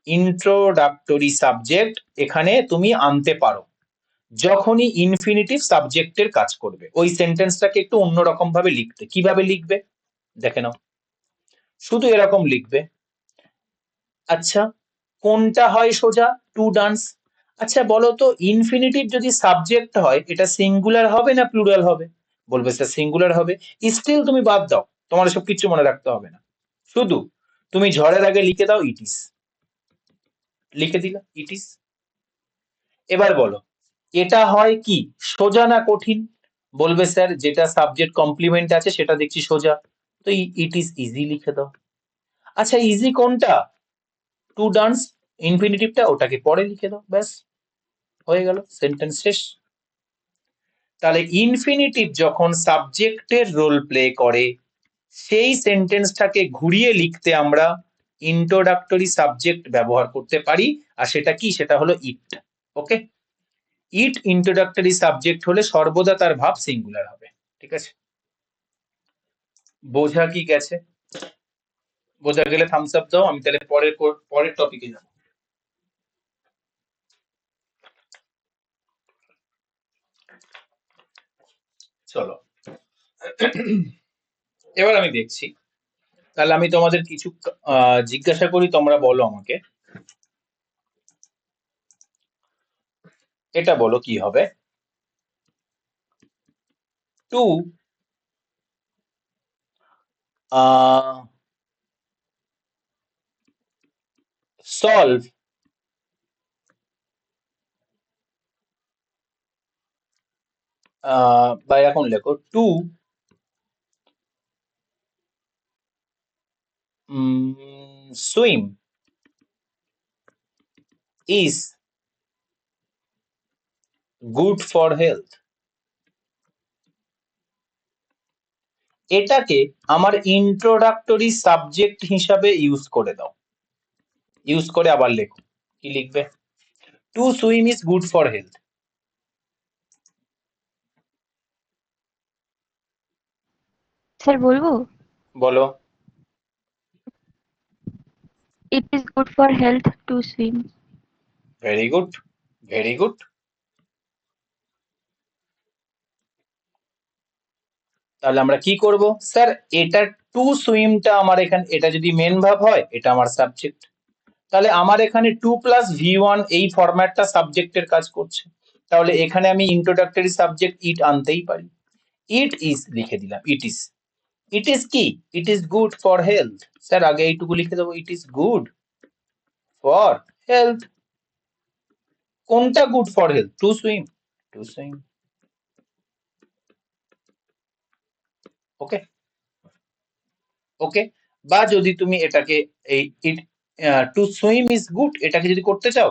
ইন্ট্রোডাক্টরি সাবজেক্ট এখানে তুমি আনতে পারো যখনই ইনফিনিটিভ সাবজেক্টের কাজ করবে, ওই সেন্টেন্সটাকে একটু অন্যরকম ভাবে লিখতে। কিভাবে লিখবে দেখে নাও, শুধু এরকম লিখবে। আচ্ছা, কোনটা হয় সোজা? To dance. আচ্ছা বলো তো, ইনফিনিটিভ যদি সাবজেক্ট হয়, এটা সিঙ্গুলার হবে না প্লুরাল হবে? বলবে স্যার সিঙ্গুলার হবে। স্টিল তুমি বাদ দাও, তোমার সব কিছু মনে রাখতে হবে না, শুধু তুমি ঝড়ের আগে লিখে দাও ইট ইস, লিখে দিলা ইট ইস। এবার বলো, এটা হয় কি সোজা না কঠিন? বলবে স্যার যেটা সাবজেক্ট কমপ্লিমেন্ট আছে সেটা দেখছি সোজা, তো ইট ইজ ইজি লিখে দাও। আচ্ছা ইজি কোনটা? টু ডান্স, ইনফিনিটিভটা, ওটাকে পরে লিখে দাও, ব্যাস হয়ে গেল, সেন্টেন্স শেষ। তাহলে ইনফিনিটিভ যখন সাবজেক্টের রোল প্লে করে, সেই সেন্টেন্সটাকে ঘুরিয়ে লিখতে আমরা ইন্ট্রোডাক্টরি সাবজেক্ট ব্যবহার করতে পারি, আর সেটা কি? সেটা হলো ইট। ওকে, ইট ইন্ট্রোডাক্টরি সাবজেক্ট হলে সর্বদা তার ভাব সিঙ্গুলার হবে। ঠিক আছে, বোঝা কি গেছে? বোঝা গেলে থামস আপ দাও, আমি তাহলে পরের টপিকে যাব। চলো, এবার আমি দেখছি, তাহলে আমি তোমাদের কিছু জিজ্ঞাসা করি, তোমরা বলো আমাকে। এটা বলো কি হবে? টু সলভ বা এখন লেখো two swim is good for health. এটাকে আমার ইন্ট্রোডাক্টরি সাবজেক্ট হিসাবে ইউজ করে দাও, ইউজ করে আবার লেখো। কি লিখবে? Two swim is good for health. Sir বলবো? বলো। ইট is good for health to swim. Very good, very good. তাহলে আমরা কি করব? স্যার এটা টু সুইমটা আমার এখানে, এটা যদি মেন ভাব হয়, এটা আমার সাবজেক্ট, তাহলে আমার এখানে টু প্লাস v1 এই ফরম্যাটটা সাবজেক্টের কাজ করছে। তাহলে এখানে আমি ইন্ট্রোডাক্টরি সাবজেক্ট ইট আনতেই পারি। ইট ইজ লিখে দিলাম, ইট ইজ। ইট ইজ কি? It is good for health. Sir আগে এইটুকু লিখে দেবো, it is good for health. কোনটা good for health? To swim, to swim. Okay, okay. বা যদি তুমি এটাকে এই it to swim is good এটাকে যদি করতে চাও,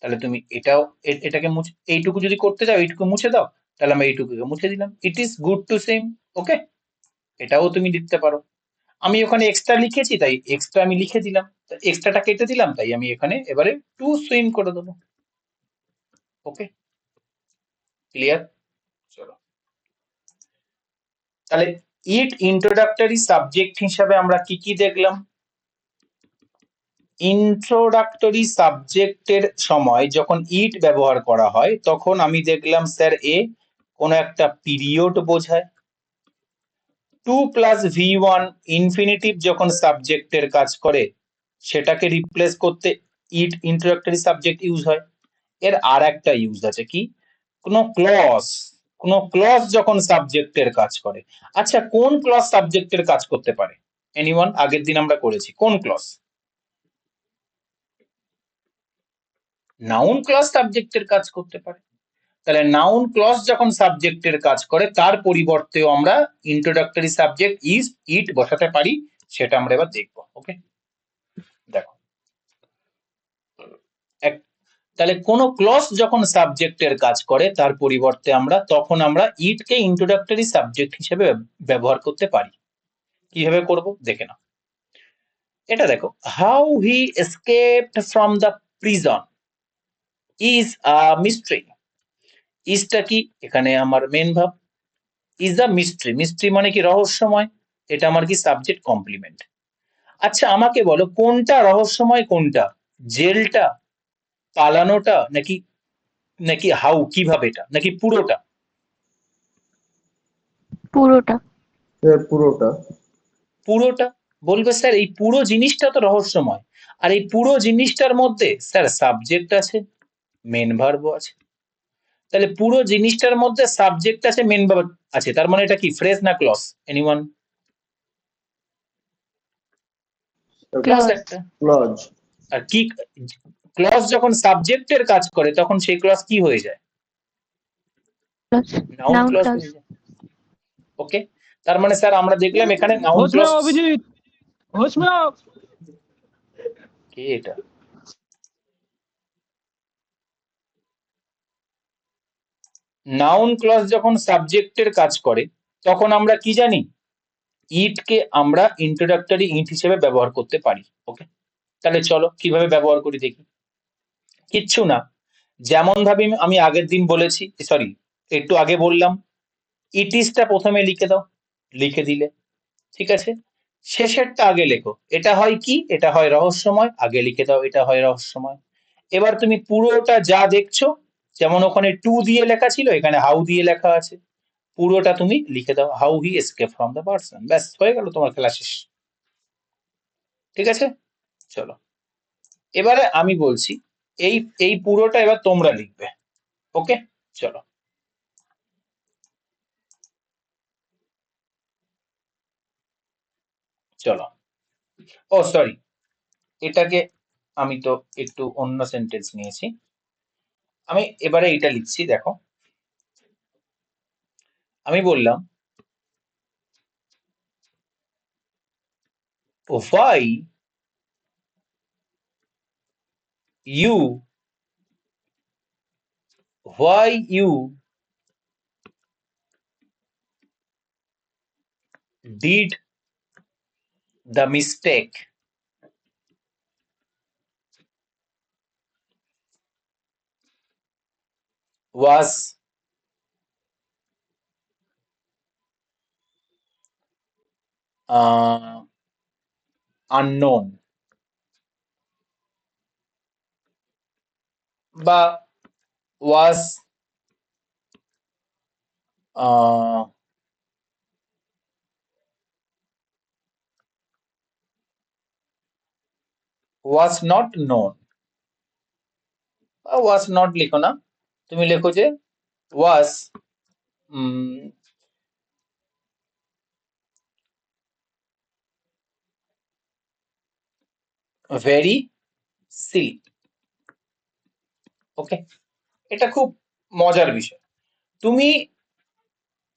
তাহলে তুমি এটাও এটাকে মুছে, এইটুকু যদি করতে চাও এইটুকু মুছে দাও, তাহলে আমি এইটুকুকে মুছে দিলাম, it is good to swim. Okay, এটাও তুমি লিখতে পারো। আমি ওখানে এক্সট্রা লিখেছি তাই এক্সট্রা আমি লিখে দিলাম, এক্সট্রাটা কেটে দিলাম, তাই আমি এখানে এবারে টু সুইম করে দেবো। ওকে, ক্লিয়ার? চলো, তাহলে ইট ইন্ট্রোডাক্টরি সাবজেক্ট হিসাবে আমরা কি কি দেখলাম? ইন্ট্রোডাক্টরি সাবজেক্টের সময় যখন ইট ব্যবহার করা হয়, তখন আমি দেখলাম স্যার এ কোনো একটা পিরিয়ড বোঝায়, টু প্লাস V1 ইনফিনিটিভ যখন সাবজেক্টের কাজ করে সেটাকে রিপ্লেস করতে ইট ইন্ট্রোডাক্টরি সাবজেক্ট ইউজ হয়। এর আর একটা ইউজ আছে কি, কোন ক্লজ যখন সাবজেক্টের কাজ করে। আচ্ছা, কোন ক্লজ সাবজেক্টের কাজ করতে পারে? এনিওয়ান? আগের দিন আমরা করেছি কোন ক্লজ? নাউন ক্লজ সাবজেক্টের কাজ করতে পারে। তাহলে নাউন ক্লজ যখন সাবজেক্টের কাজ করে তার পরিবর্তেও আমরা ইন্ট্রোডাক্টরি সাবজেক্ট ইজ ইট বসাতে পারি, সেটা আমরা এবার দেখবো। ওকে, দেখো তাহলে কোন ক্লজ যখন সাবজেক্টের কাজ করে তার পরিবর্তে তখন আমরা ইট কে ইন্ট্রোডাক্টরি সাবজেক্ট হিসেবে ব্যবহার করতে পারি। কিভাবে করব দেখে নাও। এটা দেখো, how he escaped from the prison is a mystery. ইজটা কি? এখানে আমার মেন ভাব। ইজ আ মিস্ট্রি, মিস্ট্রি মানে কি? রহস্যময়। এটা আমার কি? Subject complement. আচ্ছা আমাকে বলো কোনটা রহস্যময়, কোনটা? জেলটা, পালানোটা, নাকি নাকি হাউ কিভাবে, এটা নাকি পুরোটা? পুরোটা। পুরোটা। পুরোটা। বলবে স্যার এই পুরো জিনিসটা তো রহস্যময়, আর এই পুরো জিনিসটার মধ্যে স্যার সাবজেক্ট আছে, মেন ভার্ব আছে। তাহলে পুরো জিনিসটার মধ্যে সাবজেক্ট আছে, মেন ভার্ব আছে, তার মানে এটা কি? ফ্রেজ না ক্লজ? এনিওয়ান? Clause clause. একটা। ক্লজ। আর কি? ক্লজ যখন সাবজেক্টের কাজ করে তখন সেই ক্লজ কি হয়ে যায়? Clause. Noun noun clause clause. হয়ে যায়। ওকে, তার মানে স্যার আমরা দেখলাম এখানে নাউন होश में ক্লজ। आओ अभिजीत, होश में आओ। কে এটা? নাউন ক্লজ যখন সাবজেক্টের কাজ করে তখন আমরা কি জানি? ইট কে আমরা ইন্ট্রোডাক্টরি ইট হিসেবে ব্যবহার করতে পারি। ওকে, তাহলে চলো কিভাবে ব্যবহার করি দেখি। কিচ্ছু না, যেমন ভাবে আমি আগের দিন বলেছি, সরি একটু আগে বললাম, ইট ইজটা প্রথমে লিখে দাও, লিখে দিলে ঠিক আছে, শেষেরটা আগে লেখো। এটা হয় কি? এটা হয় রহস্যময়, আগে লিখে দাও এটা হয় রহস্যময়। এবার তুমি পুরোটা যা দেখছো, যেমন ওখানে টু দিয়ে লেখা ছিল, এখানে হাউ দিয়ে লেখা আছে, পুরোটা তুমি লিখে দাও, how he escape from the person. ব্যাস হয়ে গেল, তোমার খেলা শেষ। ঠিক আছে, চলো এবারে আমি বলছি, এই এই পুরোটা এবার তোমরা লিখবে। ওকে, চলো চলো। ও সরি, এটাকে আমি তো একটু অন্য সেন্টেন্স নিয়েছি। আমি এবারে এটা লিখছি, দেখো আমি বললাম why you did the mistake was unknown, বা was uh, was not known। was not লিখো না, তুমি লেখো যে was very silly। ওকে, এটা খুব মজার বিষয়। তুমি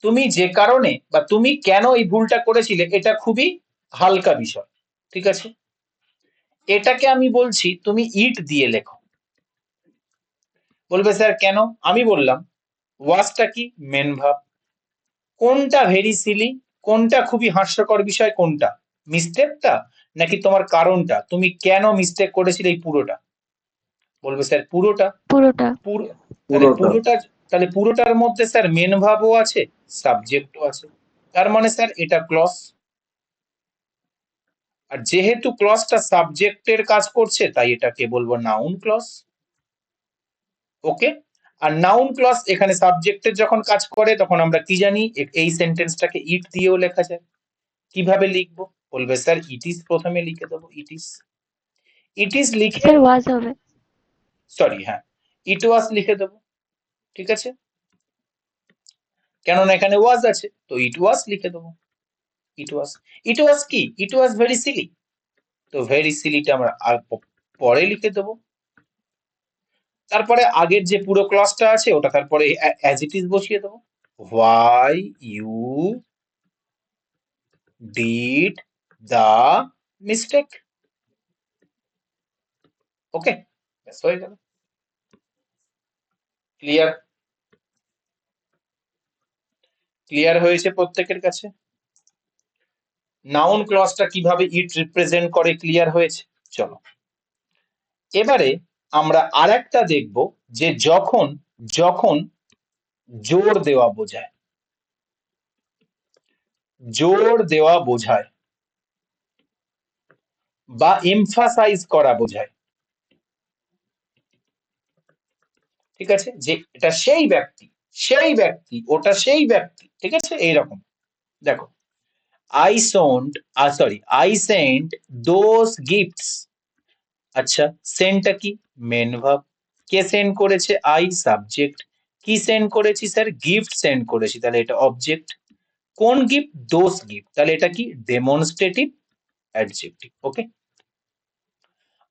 তুমি যে কারণে বা তুমি কেন এই ভুলটা করেছিলে এটা খুবই হালকা বিষয়, ঠিক আছে। এটাকে আমি বলছি তুমি ইট দিয়ে লেখো। বলবে স্যার কেন? আমি বললাম ওয়াজটা কি? মেন ভাব। কোনটা ভেরি সিলি? কোনটা খুবই হাস্যকর বিষয়? কোনটা? মিস্টেকটা নাকি তোমার কারণটা? তুমি কেন মিস্টেক করেছিলে এই পুরোটা? বলবে স্যার পুরোটা। পুরোটা। পুরো, তাহলে পুরোটা। পুরোটার মধ্যে স্যার মেন ভাবও আছে, সাবজেক্টও আছে, তার মানে স্যার এটা ক্লজ। আর যেহেতু ক্লজটা সাবজেক্টের কাজ করছে তাই এটাকে বলবো নাউন ক্লজ। ওকে, আর নাউন ক্লজ এখানে সাবজেক্টের যখন কাজ করে তখন আমরা কি জানি? এই সেন্টেন্সটাকে ইট দিয়েও লেখা যায়। কিভাবে লিখবো? বলবে স্যার ইট ইজ প্রথমে লিখে দেবো, ইট ইজ লিখে, স্যার ওয়াজ হবে। সরি হ্যাঁ, ইট ওয়াজ লিখে দেবো, ঠিক আছে, কেননা এখানে ওয়াজ আছে, তো ইট ওয়াজ লিখে দেবো, ইট ওয়াজ। ইট ওয়াজ কি? ইট ওয়াজ ভেরি সিলি, তো ভেরি সিলিটা আমরা পরে লিখে দেবো। তারপরে আগের যে পুরো ক্লজটা আছে ওটা তারপরে অ্যাজ ইট ইজ বসিয়ে দেবো, why you did the mistake. Okay, ব্যাস হয়ে গেল। ক্লিয়ার? ক্লিয়ার হয়েছে প্রত্যেকের কাছে? নাউন ক্লজটা কিভাবে ইট রিপ্রেজেন্ট করে ক্লিয়ার হয়েছে? চলো এবারে আমরা আরেকটা দেখব, যে যখন যখন জোর দেওয়া বোঝায়, জোর দেওয়া বোঝায় বা এমফাসাইজ করা বোঝায়, ঠিক আছে, যে এটা সেই ব্যক্তি, সেই ব্যক্তি, ওটা সেই ব্যক্তি, ঠিক আছে, এইরকম। দেখো I sent those gifts, আচ্ছা সেন্টটা কি? Main verb. কে সেন্ড করেছে? I, subject. কি সেন্ড করেছি স্যার? গিফট সেন্ড করেছি, তাহলে এটা অবজেক্ট। কোন গিফট? দোজ গিফট, তাহলে এটা কি? Demonstrative adjective. ওকে,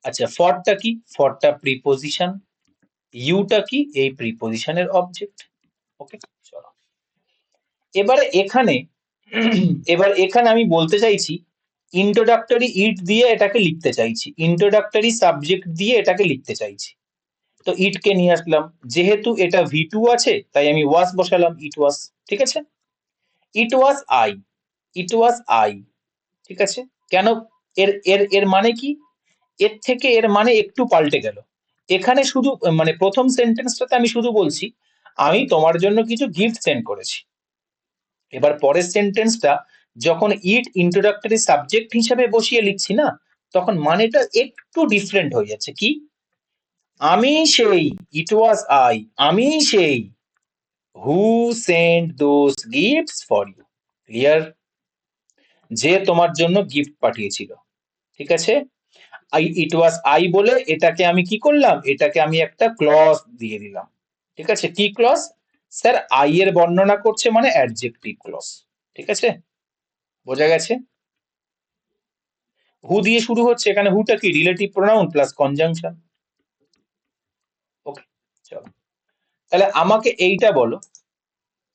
আচ্ছা ফরটা কি? ফরটা প্রিপোজিশন, ইউটা কি? এই প্রিপোজিশনের অবজেক্ট। ওকে, চলো এবার এখানে আমি বলতে চাইছি ইন্ট্রোডাক্টরি ইট দিয়ে এটাকে লিখতে চাইছি, ইন্ট্রোডাক্টরি সাবজেক্ট দিয়ে এটাকে লিখতে চাইছি। তো ইট কে নিয়ে আসলাম, যেহেতু এটা V2 আছে তাই আমি ওয়াজ বসালাম, ইট ওয়াজ, ঠিক আছে। ইট was I, it was I, ঠিক আছে। কেন? এর এর এর মানে কি? এর থেকে এর মানে একটু পাল্টে গেল। এখানে শুধু মানে প্রথম সেন্টেন্সটাতে আমি শুধু বলছি আমি তোমার জন্য কিছু গিফট সেন্ড করেছি। এবার পরের সেন্টেন্সটা যখন ইট ইন্ট্রোডাক্টরি সাবজেক্ট হিসেবে বসিয়ে লিখছি না, তখন মানেটা একটু ডিফারেন্ট হয়ে যাচ্ছে। কি? আমি সেই, ইট ওয়াজ আই, আমি সেই, who sent those gifts for you. Clear? যে তোমার জন্য গিফট পাঠিয়েছিল, ঠিক আছে। ইট ওয়াজ আই বলে এটাকে আমি কি করলাম? এটাকে আমি একটা ক্লজ দিয়ে দিলাম, ঠিক আছে। কি ক্লজ? স্যার আই এর বর্ণনা করছে মানে অ্যাডজেক্টিভ ক্লজ, ঠিক আছে, বোঝা গেছে। হু দিয়ে শুরু হচ্ছে, এখানে হুটা কি? Relative pronoun plus conjunction. Okay, চলো তাহলে আমাকে এইটা বলো,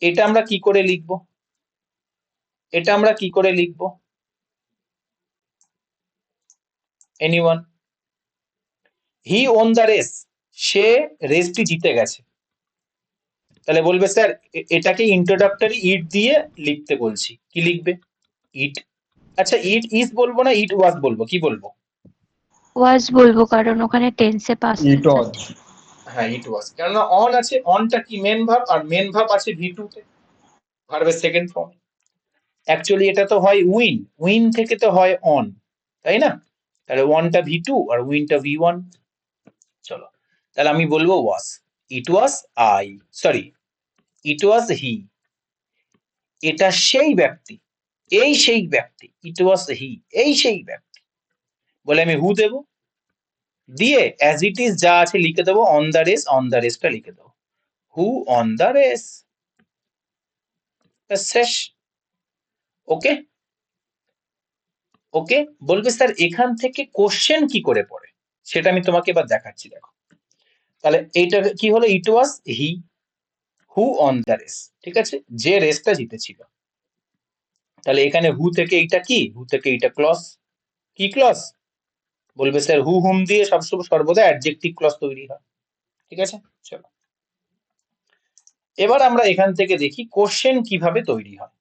এটা আমরা কি করে লিখবো? এটা আমরা কি করে লিখবো? Anyone? He won the race, সে রেসটি জিতে গেছে। তাহলে বলবে স্যার এটাকে ইন্ট্রোডাক্টরি ইট দিয়ে লিখতে বলছি, কি লিখবে? ইট। আচ্ছা ইট ইজ বলবো না ইট ওয়াজ বলবো, কি বলবো? ওয়াজ বলবো, কারণ ওখানে টেন্সে পাস্ট ইট টেন্স ওয়াজ। আছে। হ্যাঁ ইট ওয়াজ, কেননা অন আছে, অনটা কি? মেন ভার্ব, আর মেন ভার্ব আছে V2 তে, ভার্বের সেকেন্ড ফর্ম। অ্যাকচুয়ালি এটা তো হয় উইন, উইন থেকে তো হয় অন, তাই না? তাহলে ওয়ানটা V2 আর উইনটা V1। চলো তাহলে আমি বলবো ওয়াজ, ইট ওয়াজ আই, সরি ইট ওয়াজ হি, এটা সেই ব্যক্তি, এই সেই ব্যক্তি, ইট ওয়াজ হি, এই সেই ব্যক্তি বলে আমি হু দেব, দিয়ে অ্যাজ ইট ইজ যা আছে লিখে দেবো, won the race, won the রেসটা লিখে দেবো, হু অন দ্য রেস, শেষ। ওকে, ওকে। বলবে স্যার এখান থেকে কোশ্চেন কি করে পড়ে, সেটা আমি তোমাকে এবার দেখাচ্ছি, দেখো। তাহলে এইটা কি হলো? ইট ওয়াজ হি হু অন দ্য রেস, ঠিক আছে, যে রেসটা জিতেছিল। তাহলে এখানে হু থেকে এইটা কি? হু থেকে এইটা ক্লজ, কি ক্লজ? বলবে স্যার হু হুম দিয়ে সবসময় সর্বদা অ্যাডজেক্টিভ ক্লজ তৈরি হয়, ঠিক আছে। চলো এবার আমরা এখান থেকে দেখি কোশ্চেন কিভাবে তৈরি হয়।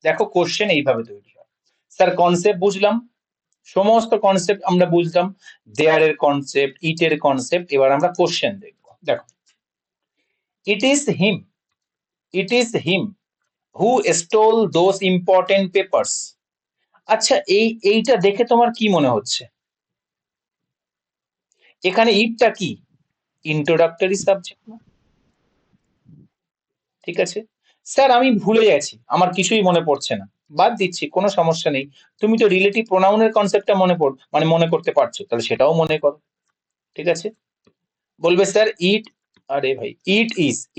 দেখো কোশ্চেন এইভাবে তৈরি হয়। স্যার কনসেপ্ট বুঝলাম, সমস্ত কনসেপ্ট আমরা বুঝলাম, দেয়ার এর কনসেপ্ট, ইট এর কনসেপ্ট। এবার আমরা কোশ্চেন দেখবো। দেখো it is him, it is him who stole those important papers. আচ্ছা এইটা দেখে তোমার কি মনে হচ্ছে? এখানে ইটটা কি? ইন্ট্রোডাক্টরি সাবজেক্ট না? ঠিক আছে স্যার আমি ভুলে গেছি, আমার কিছুই মনে পড়ছে না, বাদ দিচ্ছি, কোনো সমস্যা নেই। তুমি তো রিলেটিভ প্রোনাউনের কনসেপ্টটা মনে করতে পারছো, তাহলে সেটাও মনে করো। ঠিক আছে, বলবে স্যার ইট, আরে ভাই ইট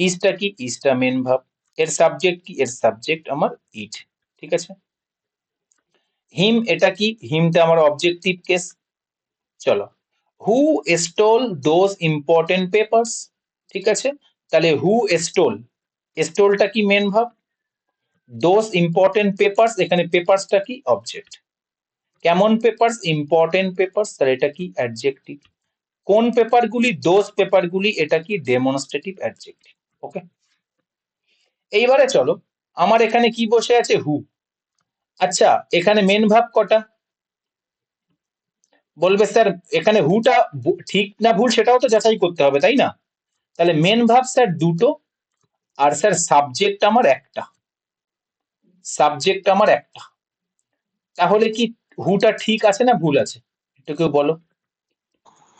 ইজটা কি, ইজটা মেন ভাব, এর সাবজেক্ট কি, এর সাবজেক্ট আমার ইট। ঠিক আছে, হিম এটা কি, হিমটা আমার অবজেক্টিভ কেস। চলো, হু স্টোল দোজ ইম্পর্টেন্ট পেপারস, ঠিক আছে, তাহলে হু স্টোল, স্টোলটা কি মেন ভাব, দোজ ইম্পর্টেন্ট পেপারস, এখানে পেপারসটা কি অবজেক্ট, কেমন পেপারস, ইম্পর্টেন্ট পেপারস, তাহলে এটা কি অ্যাডজেক্টিভ, কোন পেপারগুলি, দোজ পেপারগুলি, এটা কি ডেমনস্ট্রেটিভ অ্যাডজেক্টিভ। ওকে, এইবারে চলো, আমার এখানে কি বসে আছে, হু। আচ্ছা, এখানে মেন ভাব কটা, বলবে স্যার এখানে হুটা ঠিক না ভুল সেটাও তো যাচাই করতে হবে, তাই না? তাহলে মেন ভাব স্যার দুটো, আর স্যার সাবজেক্ট আমার একটা, সাবজেক্ট আমার একটা। তাহলে কি হুটা ঠিক আছে না ভুল আছে, একটু কেউ বলো।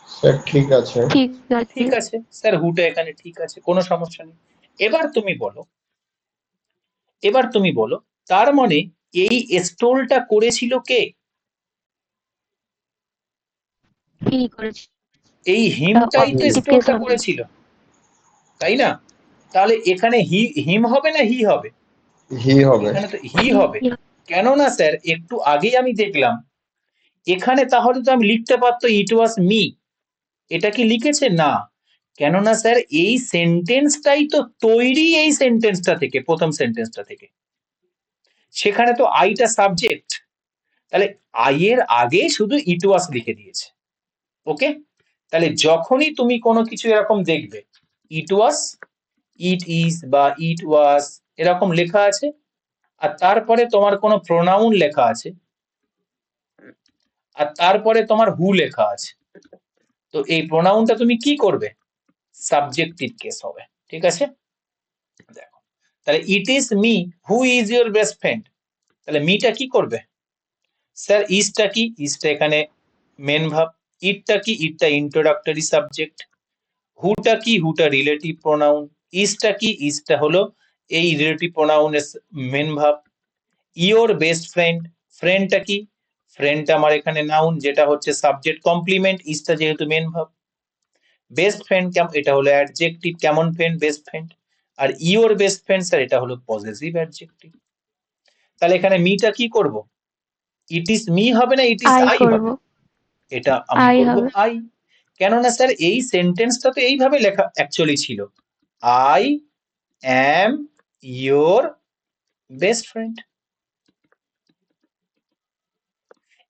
স্যার ঠিক আছে। ঠিক আছে। ঠিক আছে স্যার, হুটা এখানে ঠিক আছে, কোনো সমস্যা নেই। এবার তুমি বলো, এবার তুমি বলো, তার মানে এই স্টোলটা করেছিল কে, কি করেছে? এই হিমটাই তো অবজেক্টিভ কেস স্টোলটা হবে। করেছিল, তাই না? তাহলে এখানে হিম হবে না হি হবে, হি হবে। এখানে তো হি কি হবে। কেননা স্যার একটু আগেই আমি দেখলাম এখানে, তাহলে তো আমি লিখতে পারতো ইট ওয়াজ মি, এটা কি লিখেছে না, কেননা স্যার এই সেন্টেন্সটাই তো তৈরি এই সেন্টেন্সটা থেকে, প্রথম সেন্টেন্সটা থেকে, সেখানে তো আইটা সাবজেক্ট, তাহলে আই এর আগে শুধু ইট ওয়াজ লিখে দিয়েছে। ওকে, তাহলে যখনই তুমি কোনো কিছু এরকম দেখবে, ইট ওয়াজ, ইট ইজ বা ইট ওয়াজ এরকম লেখা আছে, আর তারপরে তোমার কোনো প্রোনাউন লেখা আছে, আর তারপরে তোমার হু লেখা আছে, তো এই প্রোনাউনটা তুমি কি করবে, সাবজেক্টিভ কেস হবে। ঠিক আছে, দেখো, তাহলে it is me who is your best friend, তাহলে মিটা কি করবে, স্যার ইজটা কি, ইজটা এখানে মেন ভাব, ইটটা কি, ইটটা ইন্ট্রোডাক্টরি সাবজেক্ট, হুটা কি, হুটা রিলেটিভ প্রোনাউন, ইজটা কি, ইজটা হলো এই রিলেটিভ প্রোনাউনের মেন ভাব, ইওর বেস্ট ফ্রেন্ড, ফ্রেন্ডটা কি, ফ্রেন্ডটা আমার এখানে নাউন যেটা হচ্ছে সাবজেক্ট কমপ্লিমেন্ট, ইজটা যেহেতু মেন ভাব, বেস্ট ফ্রেন্ড এটা হলো অ্যাডজেক্টিভ, কেমন ফ্রেন্ড, বেস্ট ফ্রেন্ড, আর ইওর বেস্ট ফ্রেন্ড স্যার এটা হলো পজেসিভ অ্যাডজেক্টিভ। তাহলে এখানে মিটা কি করব, ইট ইজ মি হবে না ইট ইজ আই আই করব। হবে, এটা আমি আই করব হবে। আই, কেননা স্যার এই সেন্টেন্সটা তো এইভাবে লেখা অ্যাকচুয়ালি ছিল, I am your best friend.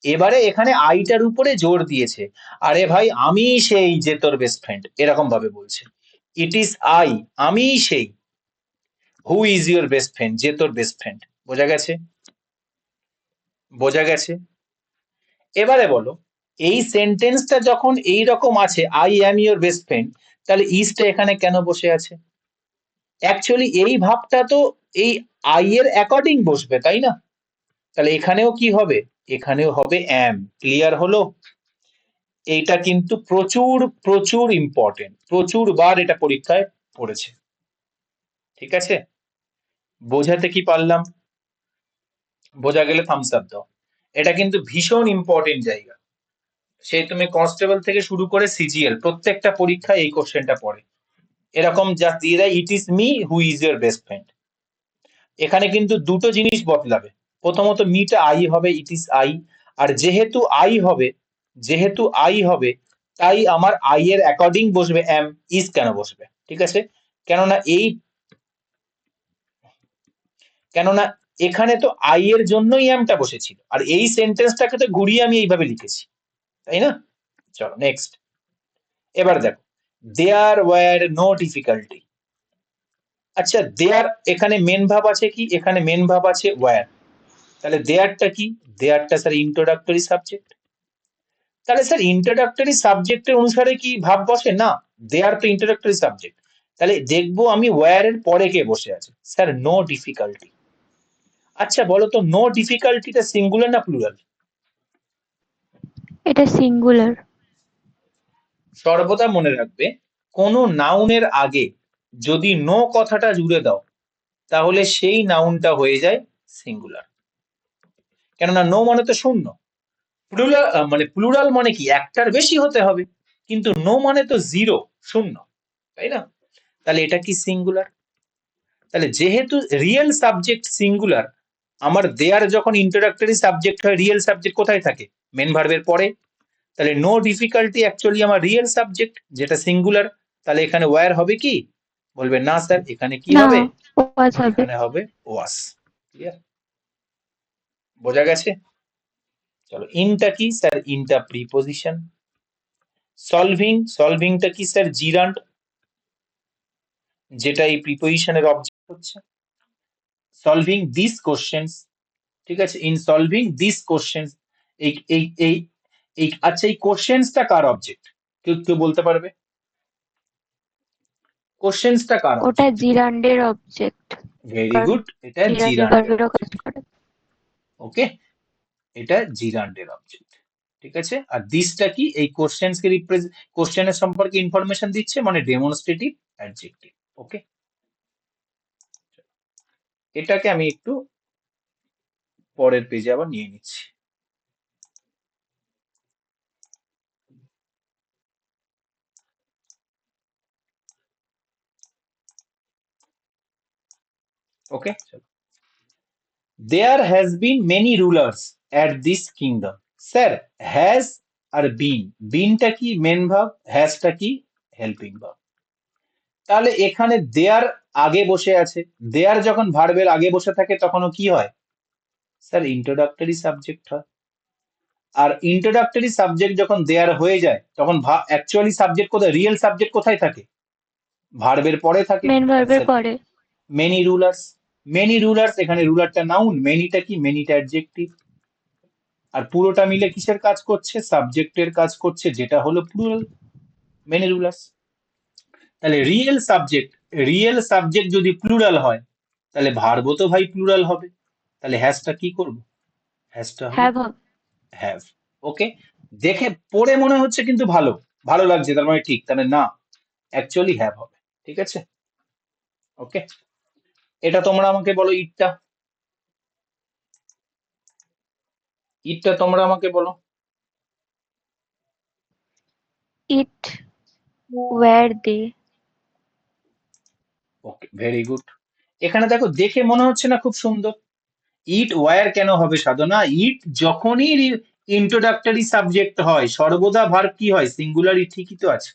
এবারে এখানে আইটার উপরে জোর দিয়েছে, আরে ভাই আমি সেই যে তোর বেস্ট ফ্রেন্ড, এরকম ভাবে বলছে, ইট ইজ আই, আমি সেই, who is your best friend, যে তোর বেস্ট ফ্রেন্ড। বোঝা গেছে, বোঝা গেছে। এবারে বলো, এই সেন্টেন্সটা যখন এই রকম আছে, I am your best friend, তাহলে ইজটা এখানে কেন বসে আছে, অ্যাকচুয়ালি এই ভাবটা তো এই আই এর অ্যাকর্ডিং বসবে, তাই না? তাহলে এখানেও কি হবে, এখানেও হবে অ্যাম। ক্লিয়ার হলো? এইটা কিন্তু প্রচুর প্রচুর ইম্পর্টেন্ট, প্রচুর বার এটা পরীক্ষায় পড়েছে। ঠিক আছে, বোঝাতে কি পারলাম, বোঝা গেলে থামস আপ দাও। এটা কিন্তু ভীষণ ইম্পর্টেন্ট জায়গা, সেই তুমি কনস্টেবল থেকে শুরু করে সিজিএল প্রত্যেকটা পরীক্ষায় এই কোশ্চেনটা পড়ে, এরকম যা দিয়ে দেয়, it is me who is your best friend. এখানে কিন্তু দুটো জিনিস বদলাবে, প্রথমত মিটা আই হবে, ইট ইজ আই, আর যেহেতু আই হবে, যেহেতু আই হবে, তাই আমার আই এর অ্যাকর্ডিং বসবে এম, ইজ কেন বসবে, ঠিক আছে, কেননা এই, কেননা এখানে তো আই এর জন্যই এমটা বসেছিল, আর এই সেন্টেন্সটাকে তো ঘুরিয়ে আমি এইভাবে লিখেছি, তাই না? চলো নেক্সট, এবার দেখো, দেয়ার ওয়্যার নো ডিফিকাল্টি। আচ্ছা, দেয়ার এখানে মেন ভাব আছে কি, এখানে মেন ভাব আছে ওয়্যার, তাহলে দেয়ারটা কি, দেয়ারটা স্যার ইন্ট্রোডাক্টরি সাবজেক্ট, তাহলে স্যার ইন্ট্রোডাক্টরি সাবজেক্টের অনুসারে কি ভাব বসে না, দেয়ার তো ইন্ট্রোডাক্টরি সাবজেক্ট, তাহলে দেখবো আমি ওয়্যার এর পরে কে বসে আছে, স্যার নো ডিফিকাল্টি। আচ্ছা বলো তো, নো ডিফিকাল্টিটা সিঙ্গুলার না প্লুরাল? এটা সিঙ্গুলার। সর্বদা মনে রাখবে, কোনো নাউনের আগে যদি নো কথাটা জুড়ে দাও, তাহলে সেই নাউনটা হয়ে যায় সিঙ্গুলার। কেননা নো মানে তো শূন্য। প্লুরাল মানে কি একটার বেশি হতে হবে, কিন্তু নো মানে তো জিরো, শূন্য, তাই না? তাহলে এটা কি সিঙ্গুলার। তাহলে যেহেতু রিয়েল সাবজেক্ট সিঙ্গুলার, আমার দেয়ার যখন ইন্ট্রোডাক্টরি সাবজেক্ট হয়, রিয়েল সাবজেক্ট কোথায় থাকে? মেন ভার্বের পরে। তাহলে নো ডিফিকাল্টি অ্যাকচুয়ালি আমার রিয়েল সাবজেক্ট যেটা সিঙ্গুলার। তাহলে এখানে ওয়্যার হবে কি? বলবে না স্যার, এখানে কি না, হবে? ওয়াজ হবে। এখানে হবে ওয়াস। ক্লিয়ার? বোঝা গেছে? চলো, ইনটা কি স্যার? ইনটা প্রিপোজিশন। সলভিংটা কি স্যার? জিরান্ড, যেটা এই প্রিপোজিশনের অবজেক্ট হচ্ছে। সলভিং দিস কোশ্চেন্স, ঠিক আছে, ইন সলভিং দিস কোশ্চেন্স। এই এই এই এই আচ্ছা, এই কোশ্চেন্সটা কার অবজেক্ট? কেউ কেউ বলতে পারবে? কোশ্চেন্সটা কার ওটা অবজেক্ট? জিরান্ডের অবজেক্ট, ভেরি কারণ গুড, এটা জিরান্ডের জিরান্ডের ভার্বেরও কাজ অবজেক্ট। করে। ওকে, এটা জিরান্ডের অবজেক্ট, ঠিক আছে। আর দিসটা কি? এই কোশ্চেন্সকে কোশ্চেনের সম্পর্কে ইনফরমেশন দিচ্ছে, মানে ডেমনস্ট্রেটিভ অ্যাডজেক্টিভ। ওকে, এটাকে আমি একটু পরের পেজে আবার নিয়ে নিচ্ছি। Okay, there has been many rulers at this kingdom. Sir, has আর বিনটা কি মেন ভার্ব, হ্যাজটা কি হেল্পিং ভার্ব। তাহলে এখানে দেয়ার আগে বসে আছে, দেয়ার যখন ভার্বের আগে বসে থাকে তখনও কি হয়? স্যার, ইন্ট্রোডাক্টরি সাবজেক্ট হয়। আর ইন্ট্রোডাক্টরি সাবজেক্ট যখন দেয়ার হয়ে যায় তখন অ্যাকচুয়ালি সাবজেক্ট কোথায়, রিয়েল সাবজেক্ট কোথায় থাকে? ভার্বের পরে থাকে। মেন ভার্বের পরে। মেনি রুলার্স, এখানে রুলারটা নাউন, মেনিটা কি? মেনিটা অ্যাডজেক্টিভ। আর পুরোটা মিলে কিসের কাজ করছে? সাবজেক্টের কাজ করছে, যেটা হলো প্লুরাল, মেনি রুলার্স। তাহলে রিয়েল সাবজেক্ট যদি প্লুরাল হয়, তাহলে ভার্বও তো ভাই প্লুরাল হবে। তাহলে হ্যাজটা কি করব? হ্যাজটা হবে হ্যাভ হবে। হ্যাভ। ওকে, দেখে পড়ে মনে হচ্ছে কিন্তু ভালো ভালো লাগছে, তার মানে ঠিক, তাহলে না, অ্যাকচুয়ালি হ্যাভ হবে। ঠিক আছে, ওকে। এটা তোমরা আমাকে বলো, ইটটা তোমরা আমাকে বলো। ইট ওয়্যার দে। ওকে, ভেরি গুড। এখানে দেখো, দেখে মনে হচ্ছে না খুব সুন্দর? ইট ওয়্যার কেন হবে সাধনা? ইট যখনই ইন্ট্রোডাক্টরি সাবজেক্ট হয়, সর্বদা ভার্ব কি হয়? সিঙ্গুলারই, ঠিকই তো আছে।